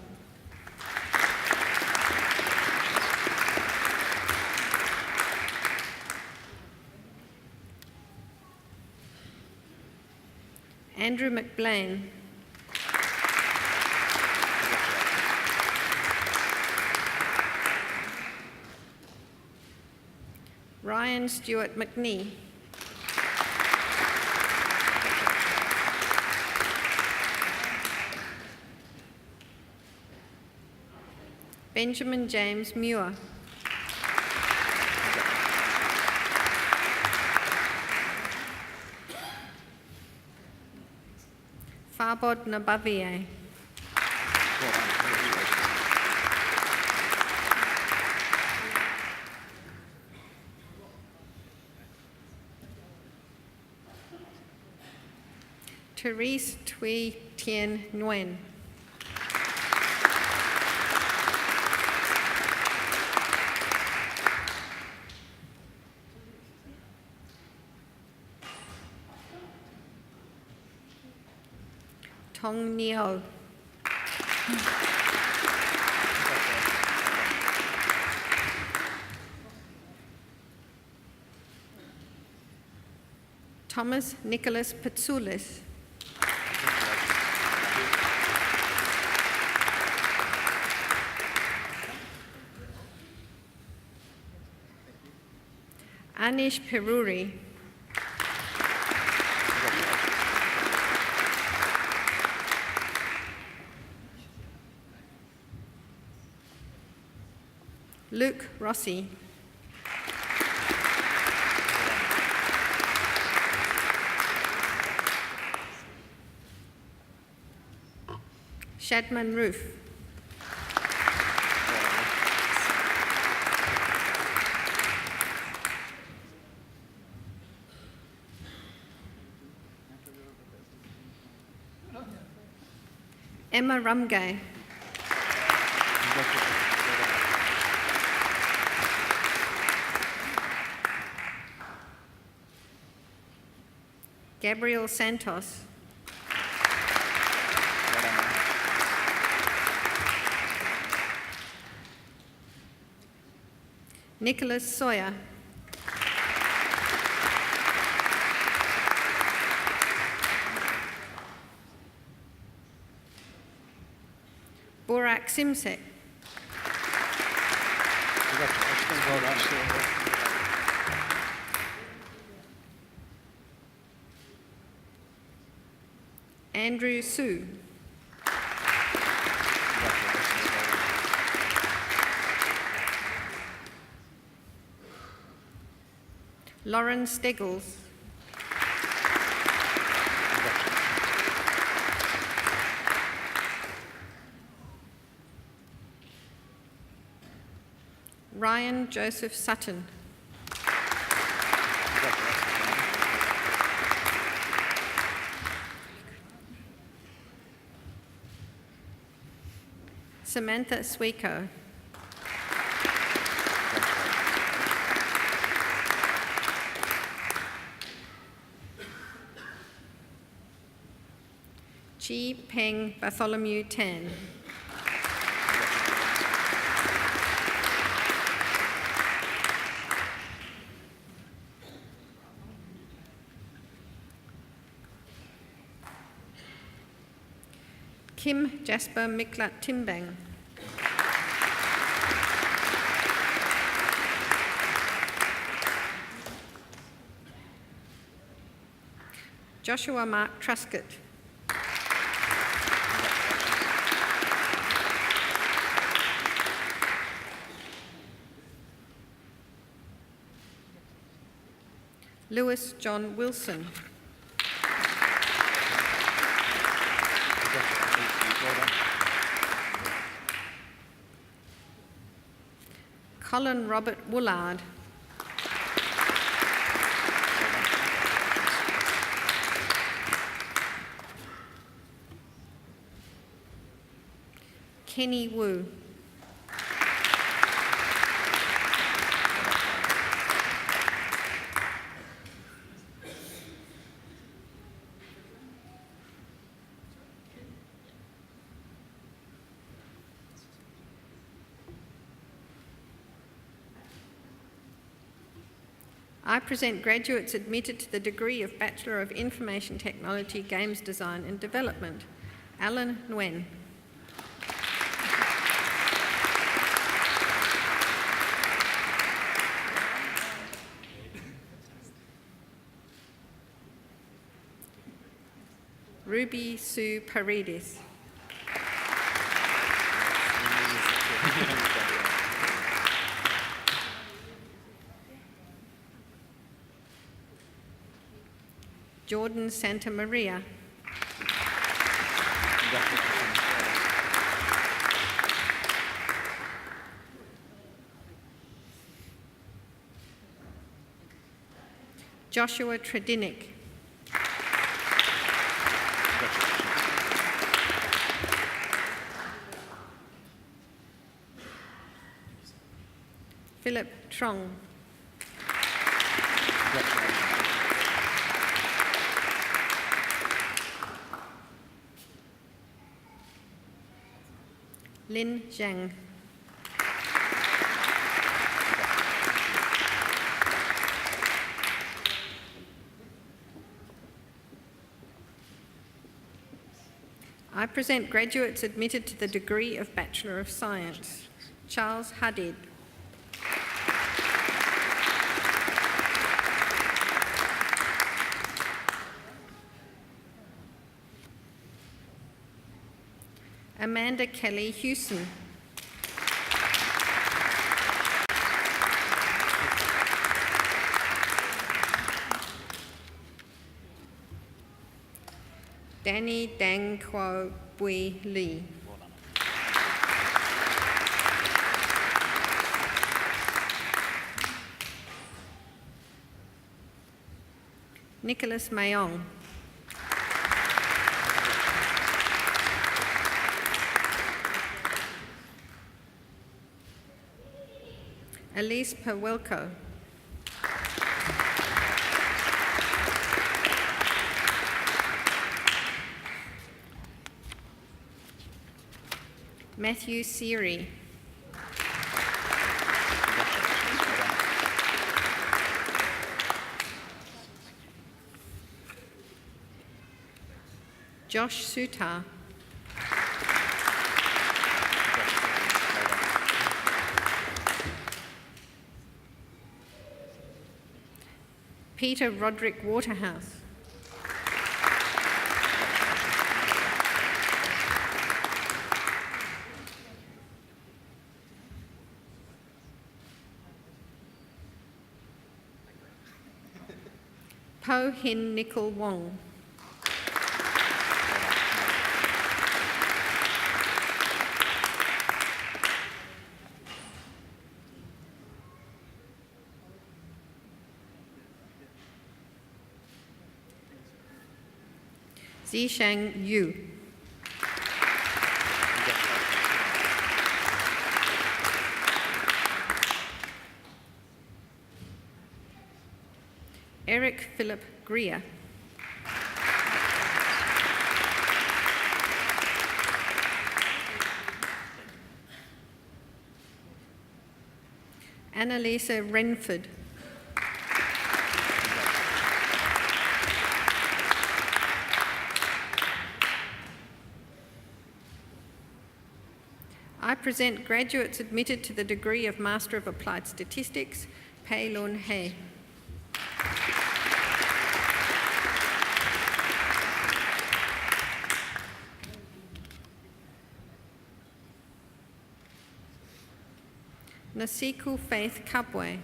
Andrew McBlain. Ryan Stewart McNee. Benjamin James Muir. Farbod Nabavier. Therese Thuy Tien Nguyen. Tong Neo. Thomas Nicholas Patsoulis. Anish Peruri. Luke Rossi. Shadman Roof. Emma Rumgay. Gabriel Santos. Nicholas Sawyer. Borak Simsek. Andrew Su. Lauren Steggles. Ryan Joseph Sutton. Samantha Sweeko. Chi Peng Bartholomew Tan. Kim Jasper Miklat Timbang. Joshua Mark Truscott. Lewis John Wilson. Colin Robert Woolard. Kenny Wu. I present graduates admitted to the degree of Bachelor of Information Technology, Games Design and Development. Alan Nguyen. Ruby Sue Paredes. Jordan Santa Maria. Joshua Tradinick. Philip Trong. Lin Zhang. I present graduates admitted to the degree of Bachelor of Science. Charles Hadid. Amanda Kelly Hewson. Danny Dang Kuo Bui Lee. Nicholas Mayong. Elise Pawelko. Matthew Seary. Josh Sutar. Peter Roderick Waterhouse. Po Hin Nicol Wong. Zishang Yu. Eric Philip Greer. Annalisa Renford. I present graduates admitted to the degree of Master of Applied Statistics, Pei Lun He. Nasiku Faith Kabwe.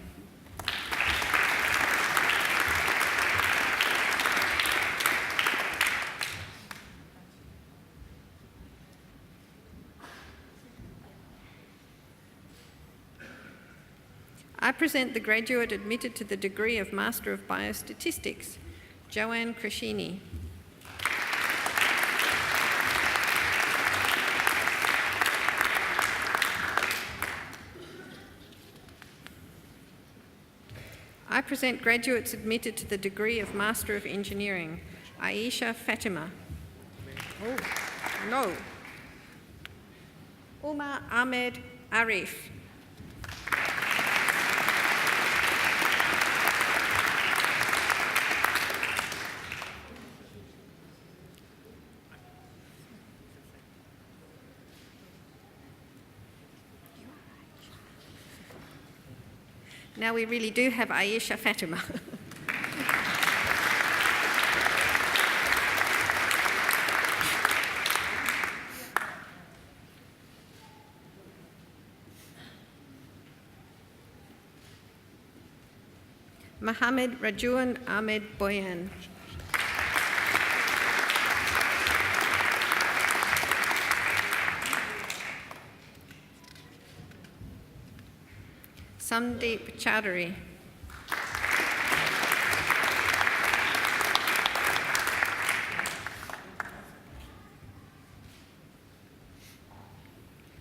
I present the graduate admitted to the degree of Master of Biostatistics, Joanne Crescini. I present graduates admitted to the degree of Master of Engineering, Aisha Fatima. Oh, no. Umar Ahmed Arif. Now we really do have Aisha Fatima. Mohammed Rajuan Ahmed Boyan. Samdeep Chowdhury.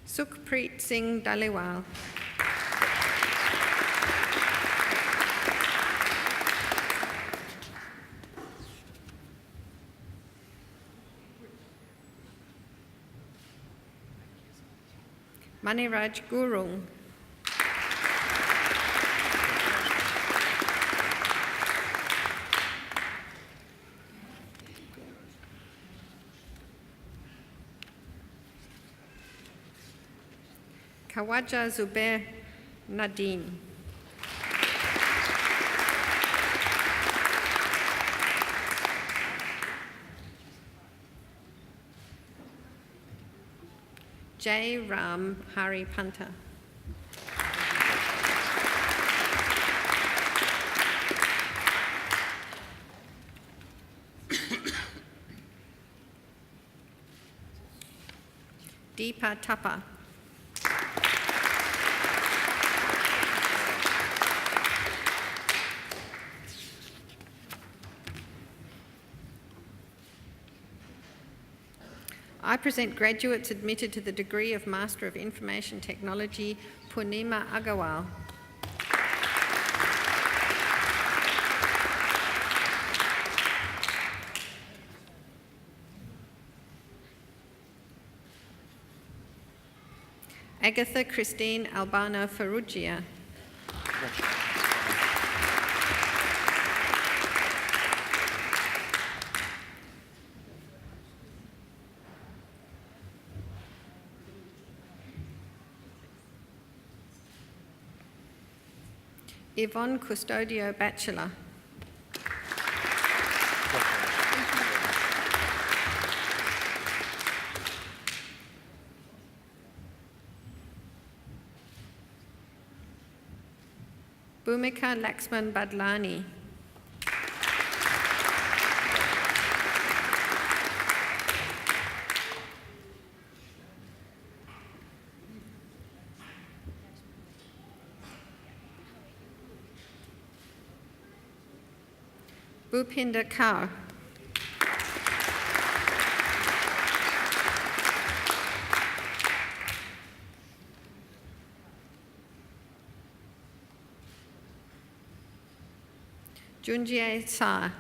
Sukhpreet Singh Dhaliwal. Maniraj Gurung. Khawaja Zubair Nadeem. J. Ram Hari Panta. Deepa Tapa. I present graduates admitted to the degree of Master of Information Technology, Purnima Agarwal. Agatha Christine Albano Farrugia. Yvonne Custodio Bachelor. Bhumika Laxman Badlani. Bhupinder Kaur. Junjie Sa.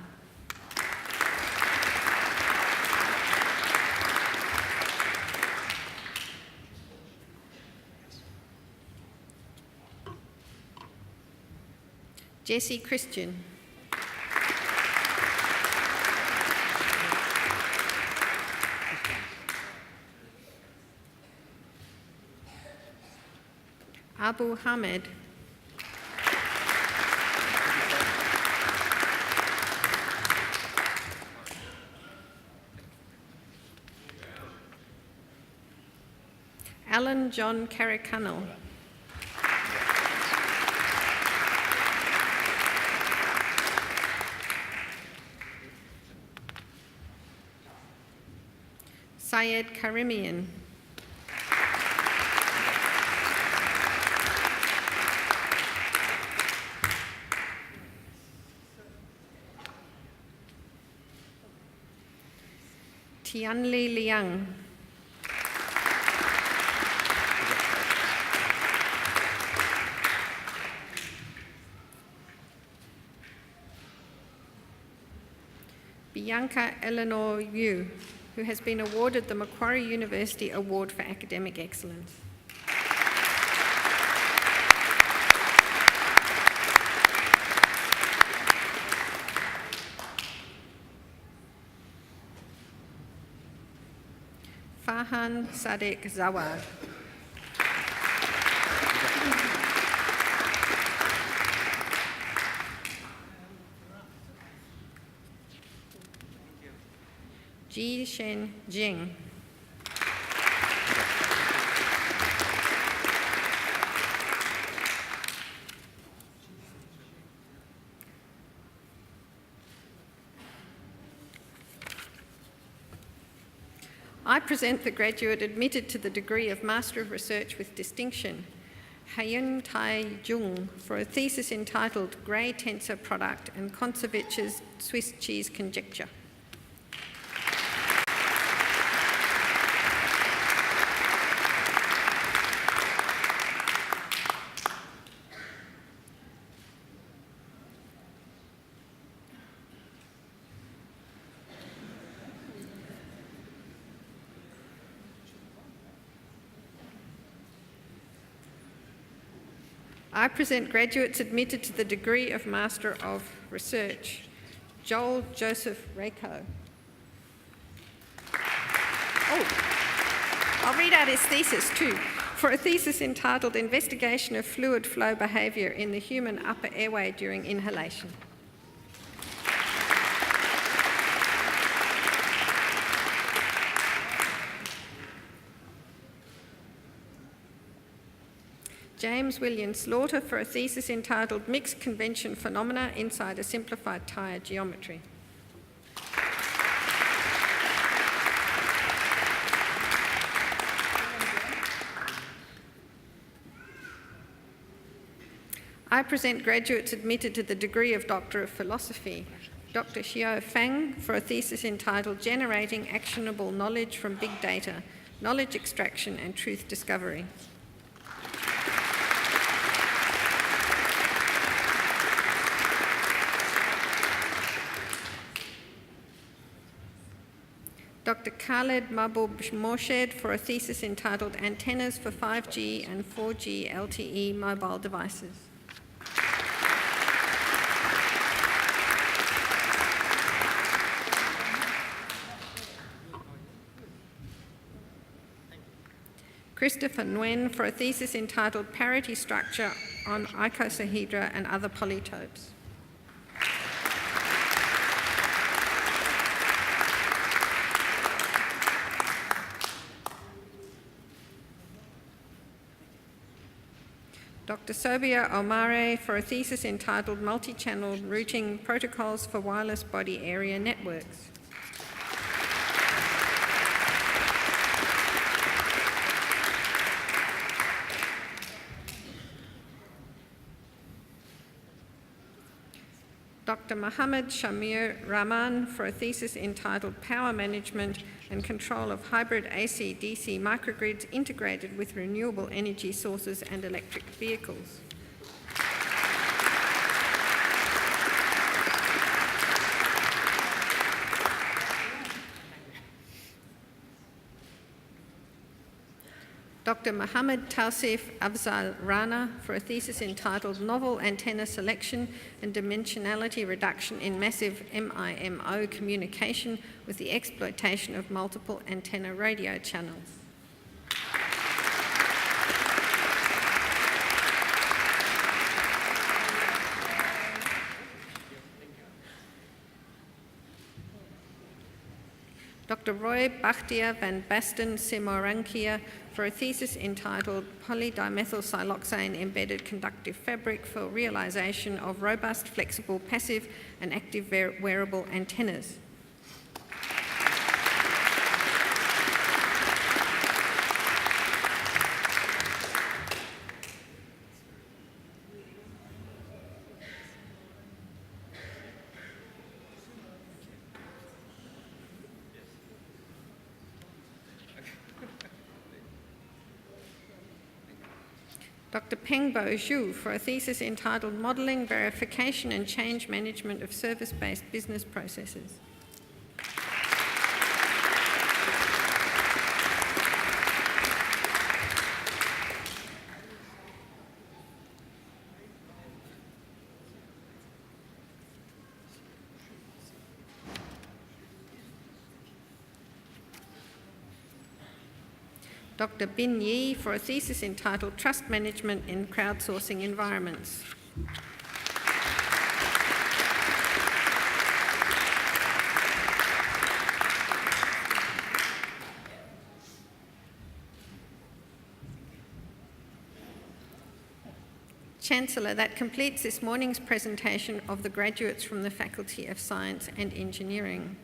Jesse Christian. Abu Hamid. Alan John Carrickannell. Syed Karimian. Tianli Liang. Bianca Eleanor Yu, who has been awarded the Macquarie University Award for Academic Excellence. Farhan Sadek Zawad. Ji Shen Jing. I present the graduate admitted to the degree of Master of Research with Distinction, Hyun Tai Jung, for a thesis entitled Grey Tensor Product and Konsevich's Swiss Cheese Conjecture. I present graduates admitted to the degree of Master of Research, Joel Joseph Rako. I'll read out his thesis too. For a thesis entitled Investigation of Fluid Flow Behaviour in the Human Upper Airway During Inhalation. James William Slaughter for a thesis entitled Mixed Convention Phenomena Inside a Simplified Tyre Geometry. I present graduates admitted to the degree of Doctor of Philosophy. Dr. Xiao Fang for a thesis entitled Generating Actionable Knowledge from Big Data, Knowledge Extraction and Truth Discovery. Dr. Khaled Mahbub Morshed for a thesis entitled Antennas for 5G and 4G LTE Mobile Devices. Christopher Nguyen for a thesis entitled Parity Structure on Icosahedra and Other Polytopes. Dr. Sobia Omare for a thesis entitled Multi-Channel Routing Protocols for Wireless Body Area Networks. Dr. Mohammed Shamir Rahman for a thesis entitled Power Management and Control of Hybrid AC-DC Microgrids Integrated with Renewable Energy Sources and Electric Vehicles. Dr. Mohammed Tausif Afzal Rana for a thesis entitled Novel Antenna Selection and Dimensionality Reduction in Massive MIMO Communication with the Exploitation of Multiple Antenna Radio Channels. Dr. Roy Bakhtiar van Basten Simorankia for a thesis entitled Polydimethylsiloxane Embedded Conductive Fabric for Realization of Robust, Flexible, Passive and Active Wearable Antennas. Dr. Pengbo Zhu for a thesis entitled Modelling, Verification and Change Management of Service-Based Business Processes. Dr. Bin Yi for a thesis entitled Trust Management in Crowdsourcing Environments. Chancellor, that completes this morning's presentation of the graduates from the Faculty of Science and Engineering.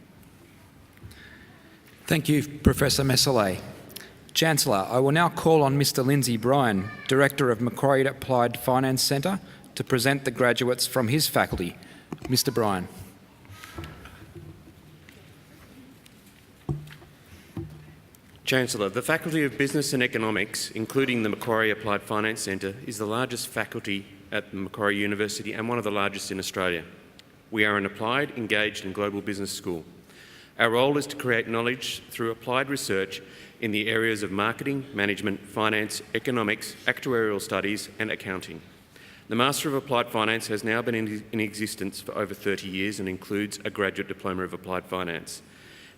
Thank you, Professor Messelet. Chancellor, I will now call on Mr. Lindsay Bryan, Director of Macquarie Applied Finance Centre, to present the graduates from his faculty. Mr. Bryan. Chancellor, the Faculty of Business and Economics, including the Macquarie Applied Finance Centre, is the largest faculty at Macquarie University and one of the largest in Australia. We are an applied, engaged and global business school. Our role is to create knowledge through applied research in the areas of marketing, management, finance, economics, actuarial studies and accounting. The Master of Applied Finance has now been in existence for over 30 years and includes a Graduate Diploma of Applied Finance.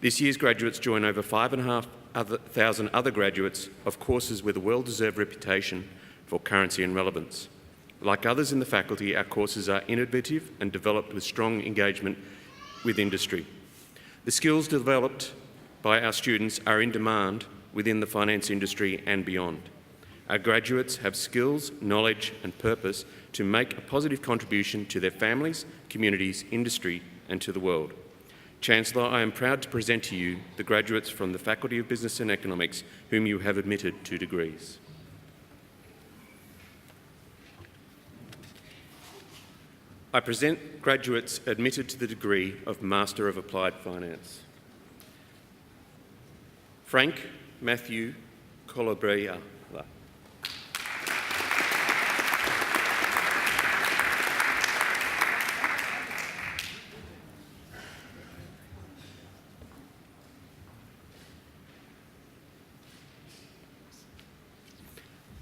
This year's graduates join over 5,500 other graduates of courses with a well-deserved reputation for currency and relevance. Like others in the faculty, our courses are innovative and developed with strong engagement with industry. The skills developed by our students are in demand within the finance industry and beyond. Our graduates have skills, knowledge and purpose to make a positive contribution to their families, communities, industry and to the world. Chancellor, I am proud to present to you the graduates from the Faculty of Business and Economics whom you have admitted to degrees. I present graduates admitted to the degree of Master of Applied Finance. Frank Matthew Colabria.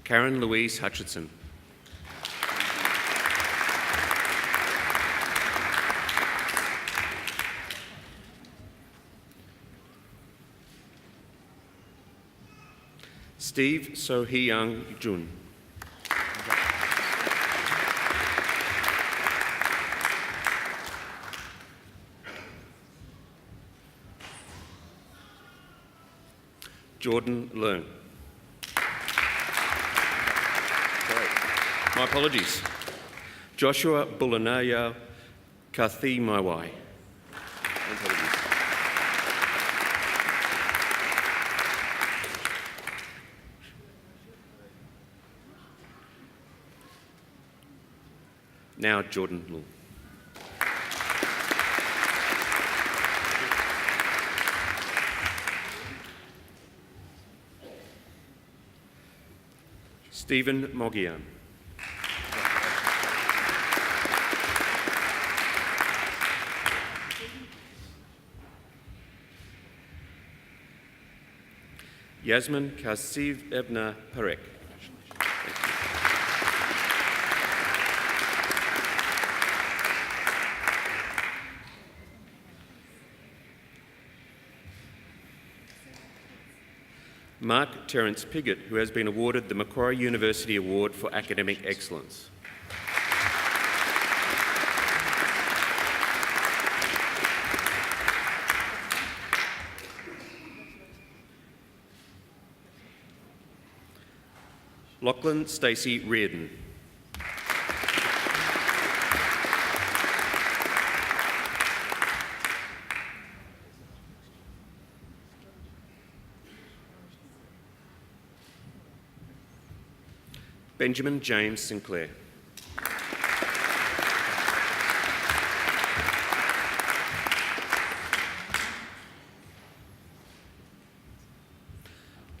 Karen Louise Hutchinson. Steve So-Hee-Young Jun. Jordan Leung. My apologies. Joshua Bulanaya Kathi Maiwai. Now Jordan Leung. Stephen Mogian. Yasmin Kasiv Ebna Parek. Mark Terence Piggott, who has been awarded the Macquarie University Award for Academic Excellence. Lachlan Stacey Reardon. Benjamin James Sinclair.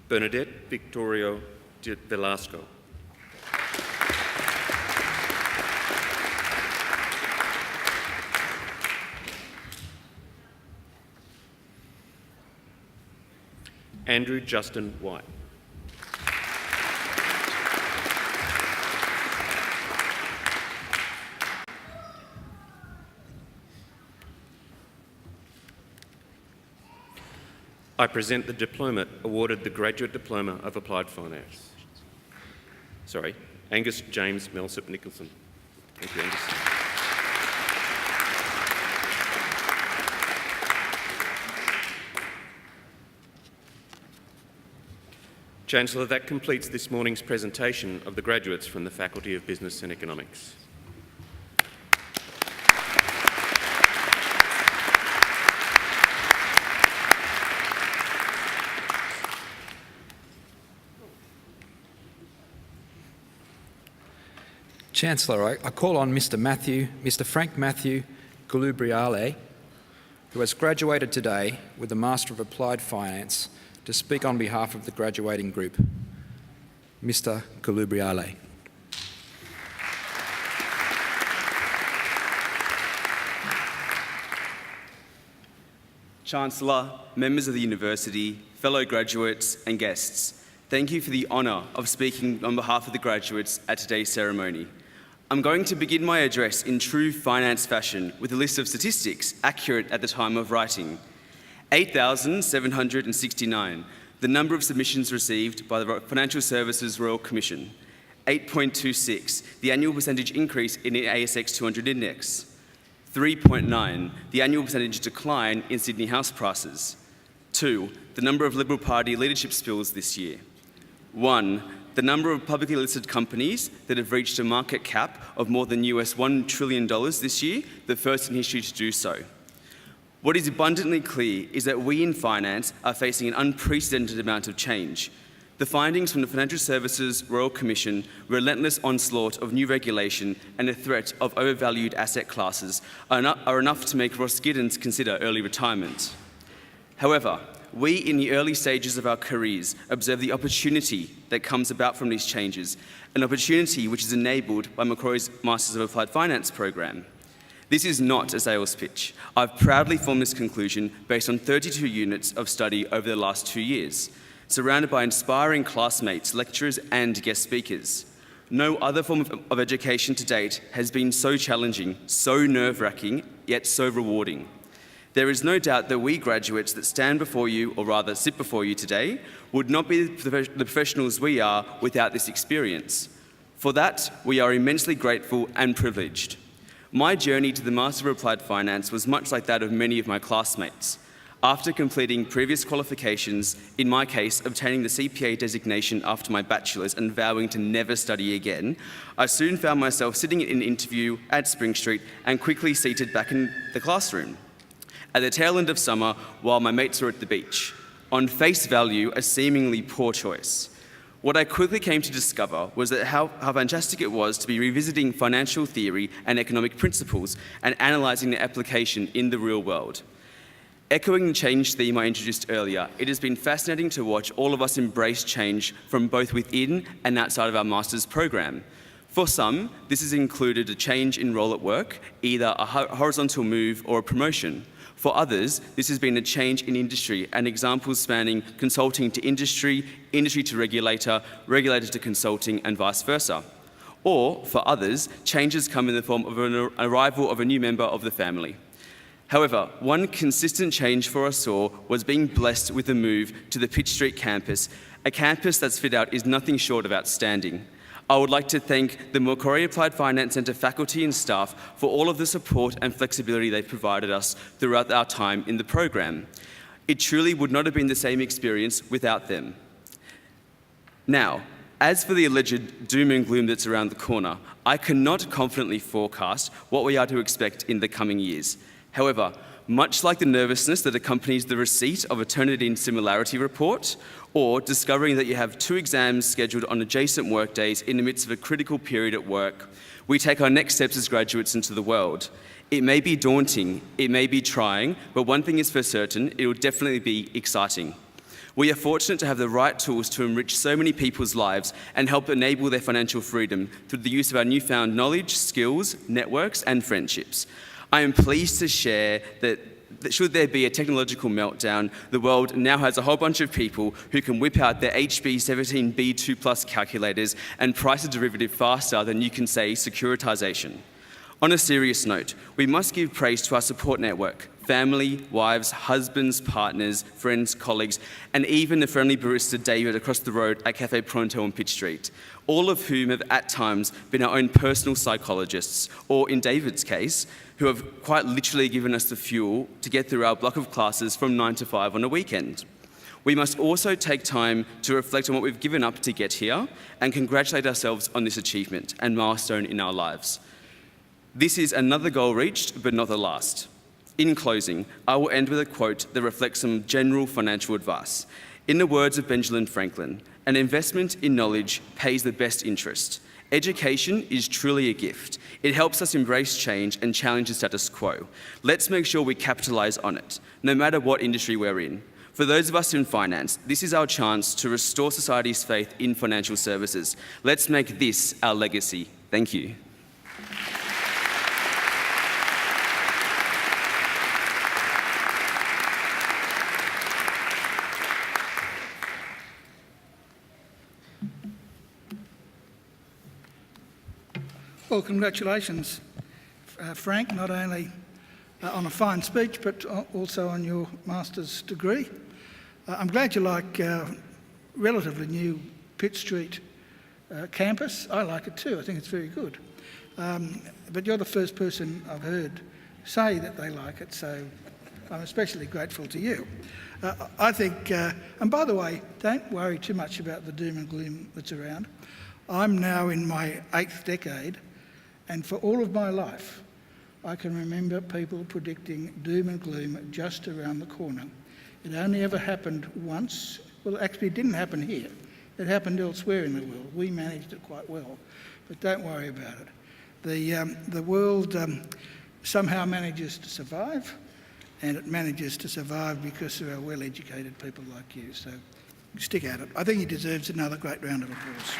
Bernadette Victorio de Velasco. Andrew Justin White. I present the diploma awarded the Graduate Diploma of Applied Finance. Angus James Millsap Nicholson. Thank you, Angus. Chancellor, that completes this morning's presentation of the graduates from the Faculty of Business and Economics. Chancellor, I call on Mr. Frank Matthew Gulubriale, who has graduated today with the Master of Applied Finance, to speak on behalf of the graduating group. Mr. Gulubriale. Chancellor, members of the University, fellow graduates and guests, thank you for the honour of speaking on behalf of the graduates at today's ceremony. I'm going to begin my address in true finance fashion with a list of statistics accurate at the time of writing. 8,769, the number of submissions received by the Financial Services Royal Commission. 8.26, the annual percentage increase in the ASX 200 index. 3.9, the annual percentage decline in Sydney house prices. 2, the number of Liberal Party leadership spills this year. 1, the number of publicly listed companies that have reached a market cap of more than US $1 trillion this year, the first in history to do so. What is abundantly clear is that we in finance are facing an unprecedented amount of change. The findings from the Financial Services Royal Commission, relentless onslaught of new regulation and the threat of overvalued asset classes are enough to make Ross Giddens consider early retirement. However, we in the early stages of our careers observe the opportunity that comes about from these changes, an opportunity which is enabled by Macquarie's Masters of Applied Finance program. This is not a sales pitch. I've proudly formed this conclusion based on 32 units of study over the last 2 years, surrounded by inspiring classmates, lecturers and guest speakers. No other form of education to date has been so challenging, so nerve-wracking, yet so rewarding. There is no doubt that we graduates that stand before you, or rather sit before you today, would not be the professionals we are without this experience. For that, we are immensely grateful and privileged. My journey to the Master of Applied Finance was much like that of many of my classmates. After completing previous qualifications, in my case, obtaining the CPA designation after my bachelor's and vowing to never study again, I soon found myself sitting in an interview at Spring Street and quickly seated back in the classroom. At the tail end of summer, while my mates were at the beach. On face value, a seemingly poor choice. What I quickly came to discover was that how fantastic it was to be revisiting financial theory and economic principles and analysing their application in the real world. Echoing the change theme I introduced earlier, it has been fascinating to watch all of us embrace change from both within and outside of our master's program. For some, this has included a change in role at work, either a horizontal move or a promotion. For others, this has been a change in industry, and examples spanning consulting to industry, industry to regulator, regulator to consulting, and vice versa. Or, for others, changes come in the form of an arrival of a new member of the family. However, one consistent change for us all was being blessed with a move to the Pitt Street campus, a campus that's fit out is nothing short of outstanding. I would like to thank the Macquarie Applied Finance Centre faculty and staff for all of the support and flexibility they've provided us throughout our time in the program. It truly would not have been the same experience without them. Now, as for the alleged doom and gloom that's around the corner, I cannot confidently forecast what we are to expect in the coming years. However, much like the nervousness that accompanies the receipt of a Turnitin similarity report, or discovering that you have 2 exams scheduled on adjacent workdays in the midst of a critical period at work, we take our next steps as graduates into the world. It may be daunting, it may be trying, but one thing is for certain, it will definitely be exciting. We are fortunate to have the right tools to enrich so many people's lives and help enable their financial freedom through the use of our newfound knowledge, skills, networks, and friendships. I am pleased to share that should there be a technological meltdown, the world now has a whole bunch of people who can whip out their HB17B2+ calculators and price a derivative faster than you can say securitization. On a serious note, we must give praise to our support network, family, wives, husbands, partners, friends, colleagues, and even the friendly barista David across the road at Cafe Pronto on Pitt Street, all of whom have at times been our own personal psychologists, or in David's case, who have quite literally given us the fuel to get through our block of classes from 9 to 5 on a weekend. We must also take time to reflect on what we've given up to get here and congratulate ourselves on this achievement and milestone in our lives. This is another goal reached, but not the last. In closing, I will end with a quote that reflects some general financial advice. In the words of Benjamin Franklin, an investment in knowledge pays the best interest. Education is truly a gift. It helps us embrace change and challenge the status quo. Let's make sure we capitalise on it, no matter what industry we're in. For those of us in finance, this is our chance to restore society's faith in financial services. Let's make this our legacy. Thank you. Well, congratulations, Frank, not only on a fine speech, but also on your master's degree. I'm glad you like relatively new Pitt Street campus. I like it too. I think it's very good. But you're the first person I've heard say that they like it, so I'm especially grateful to you. I think, and by the way, don't worry too much about the doom and gloom that's around. I'm now in my 8th decade, and for all of my life, I can remember people predicting doom and gloom just around the corner. It only ever happened once. Well, actually, it didn't happen here. It happened elsewhere in the world. We managed it quite well, but don't worry about it. The world somehow manages to survive, and it manages to survive because there are well-educated people like you. So stick at it. I think he deserves another great round of applause.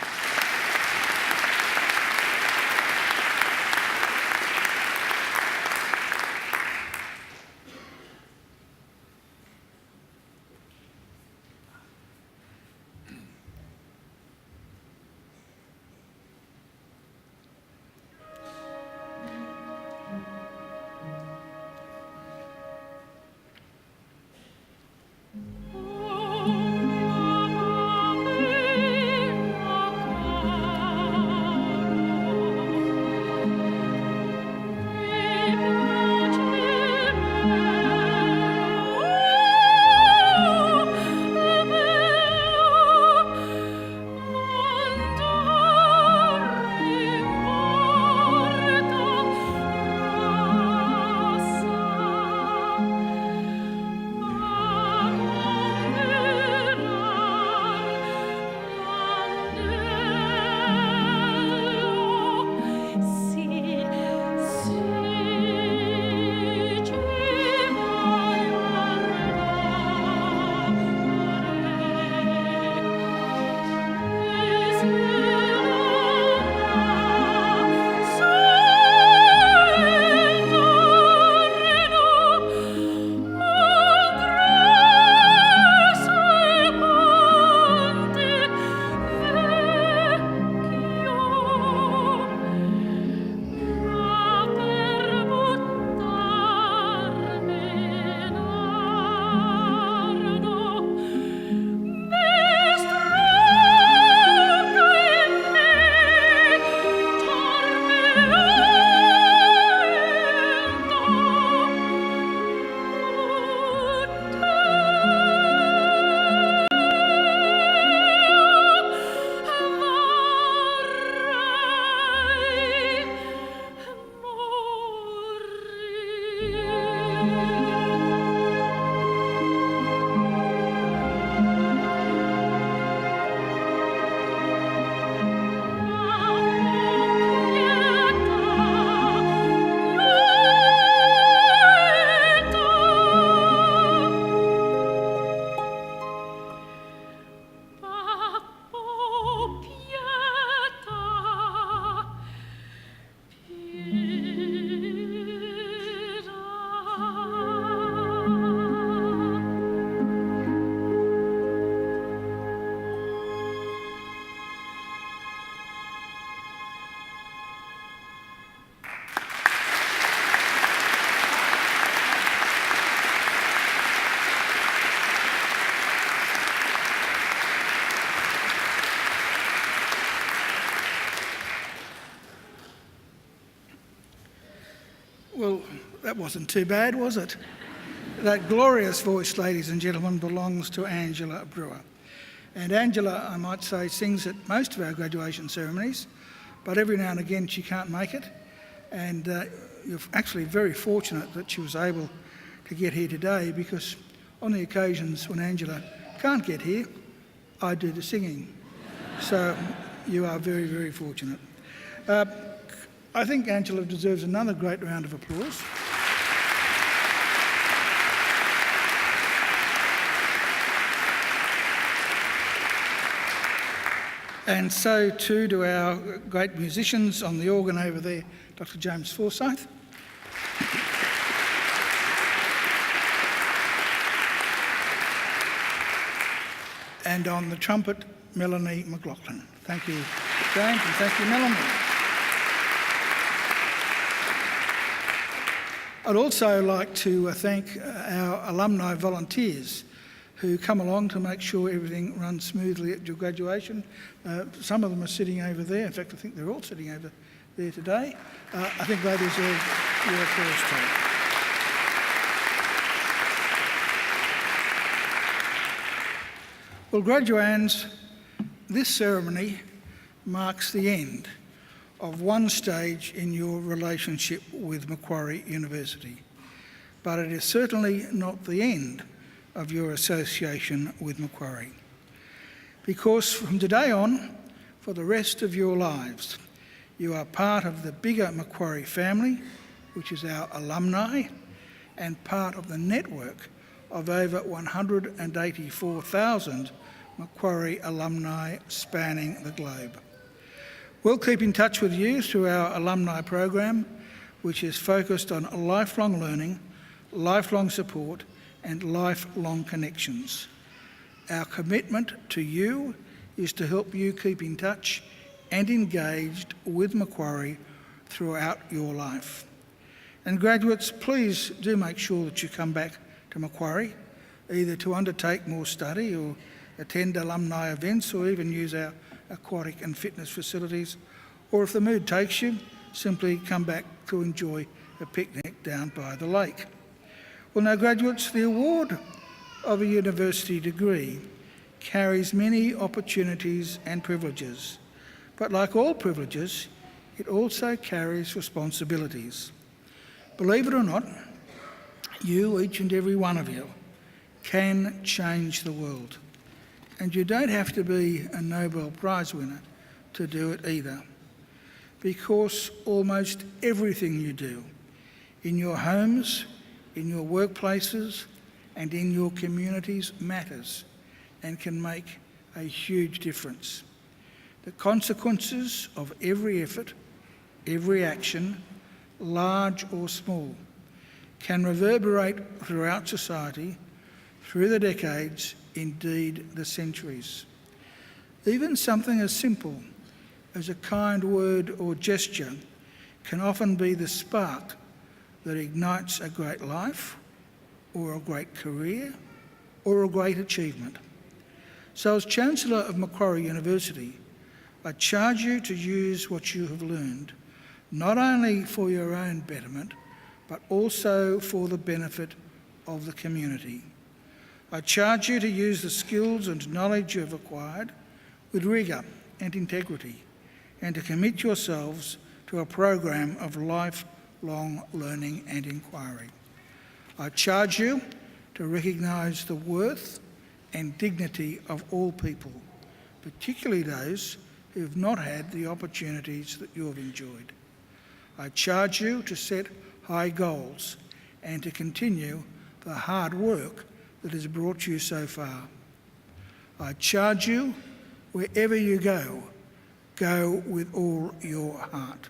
Well, that wasn't too bad, was it? That glorious voice, ladies and gentlemen, belongs to Angela Brewer. And Angela, I might say, sings at most of our graduation ceremonies, but every now and again she can't make it. And you're actually very fortunate that she was able to get here today, because on the occasions when Angela can't get here, I do the singing. So you are very, very fortunate. I think Angela deserves another great round of applause. And so too do our great musicians on the organ over there, Dr. James Forsyth. And on the trumpet, Melanie McLaughlin. Thank you, James, and thank you, Melanie. I'd also like to thank our alumni volunteers who come along to make sure everything runs smoothly at your graduation. Some of them are sitting over there. In fact, I think they're all sitting over there today. I think they deserve your applause too. Well, graduands, this ceremony marks the end of one stage in your relationship with Macquarie University, but it is certainly not the end of your association with Macquarie. because from today on, for the rest of your lives, you are part of the bigger Macquarie family, which is our alumni, and part of the network of over 184,000 Macquarie alumni spanning the globe. We'll keep in touch with you through our alumni program, which is focused on lifelong learning, lifelong support, and lifelong connections. Our commitment to you is to help you keep in touch and engaged with Macquarie throughout your life. And graduates, please do make sure that you come back to Macquarie, either to undertake more study or attend alumni events or even use our aquatic and fitness facilities, or if the mood takes you, simply come back to enjoy a picnic down by the lake. Well, now graduates, the award of a university degree carries many opportunities and privileges, but like all privileges, it also carries responsibilities. Believe it or not, you, each and every one of you, can change the world. And you don't have to be a Nobel Prize winner to do it either, because almost everything you do, in your homes, in your workplaces, and in your communities matters and can make a huge difference. The consequences of every effort, every action, large or small, can reverberate throughout society, through the decades, indeed the centuries. Even something as simple as a kind word or gesture can often be the spark that ignites a great life, or a great career, or a great achievement. So as Chancellor of Macquarie University, I charge you to use what you have learned, not only for your own betterment, but also for the benefit of the community. I charge you to use the skills and knowledge you have acquired with rigour and integrity, and to commit yourselves to a program of lifelong learning and inquiry. I charge you to recognise the worth and dignity of all people, particularly those who have not had the opportunities that you have enjoyed. I charge you to set high goals and to continue the hard work that has brought you so far. I charge you, wherever you go, go with all your heart.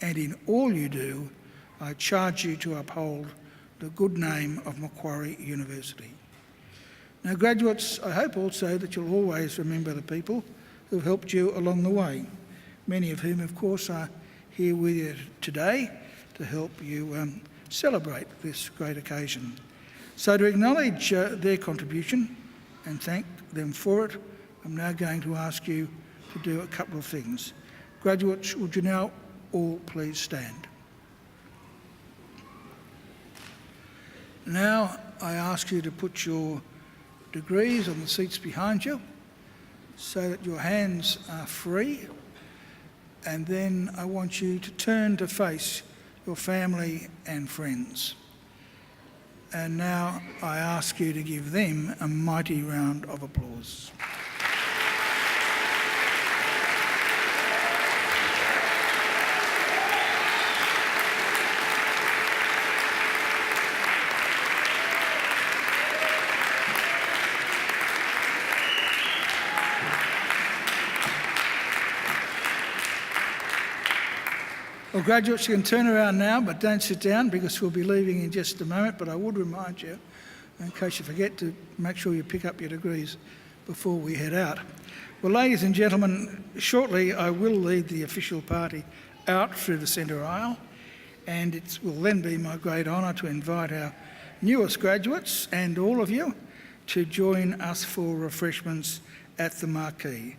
And in all you do, I charge you to uphold the good name of Macquarie University. Now, graduates, I hope also that you'll always remember the people who've helped you along the way, many of whom, of course, are here with you today to help you celebrate this great occasion. So to acknowledge their contribution and thank them for it, I'm now going to ask you to do a couple of things. Graduates, would you now all please stand? Now I ask you to put your degrees on the seats behind you so that your hands are free, and then I want you to turn to face your family and friends. And now I ask you to give them a mighty round of applause. Well, graduates, you can turn around now, but don't sit down because we'll be leaving in just a moment. But I would remind you, in case you forget, to make sure you pick up your degrees before we head out. Well, ladies and gentlemen, shortly I will lead the official party out through the centre aisle, and it will then be my great honour to invite our newest graduates and all of you to join us for refreshments at the Macquarie.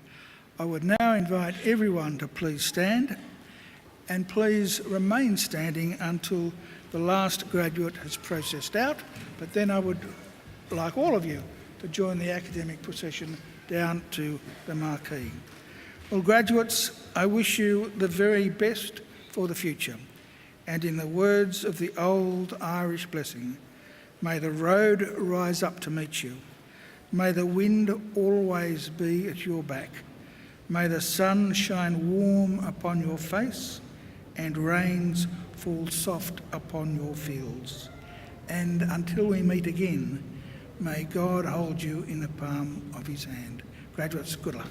I would now invite everyone to please stand, and please remain standing until the last graduate has processed out, but then I would like all of you to join the academic procession down to the Macquarie. Well, graduates, I wish you the very best for the future, and in the words of the old Irish blessing, may the road rise up to meet you, May the wind always be at your back. May the sun shine warm upon your face and rains fall soft upon your fields. And until we meet again, may God hold you in the palm of his hand. Graduates, good luck.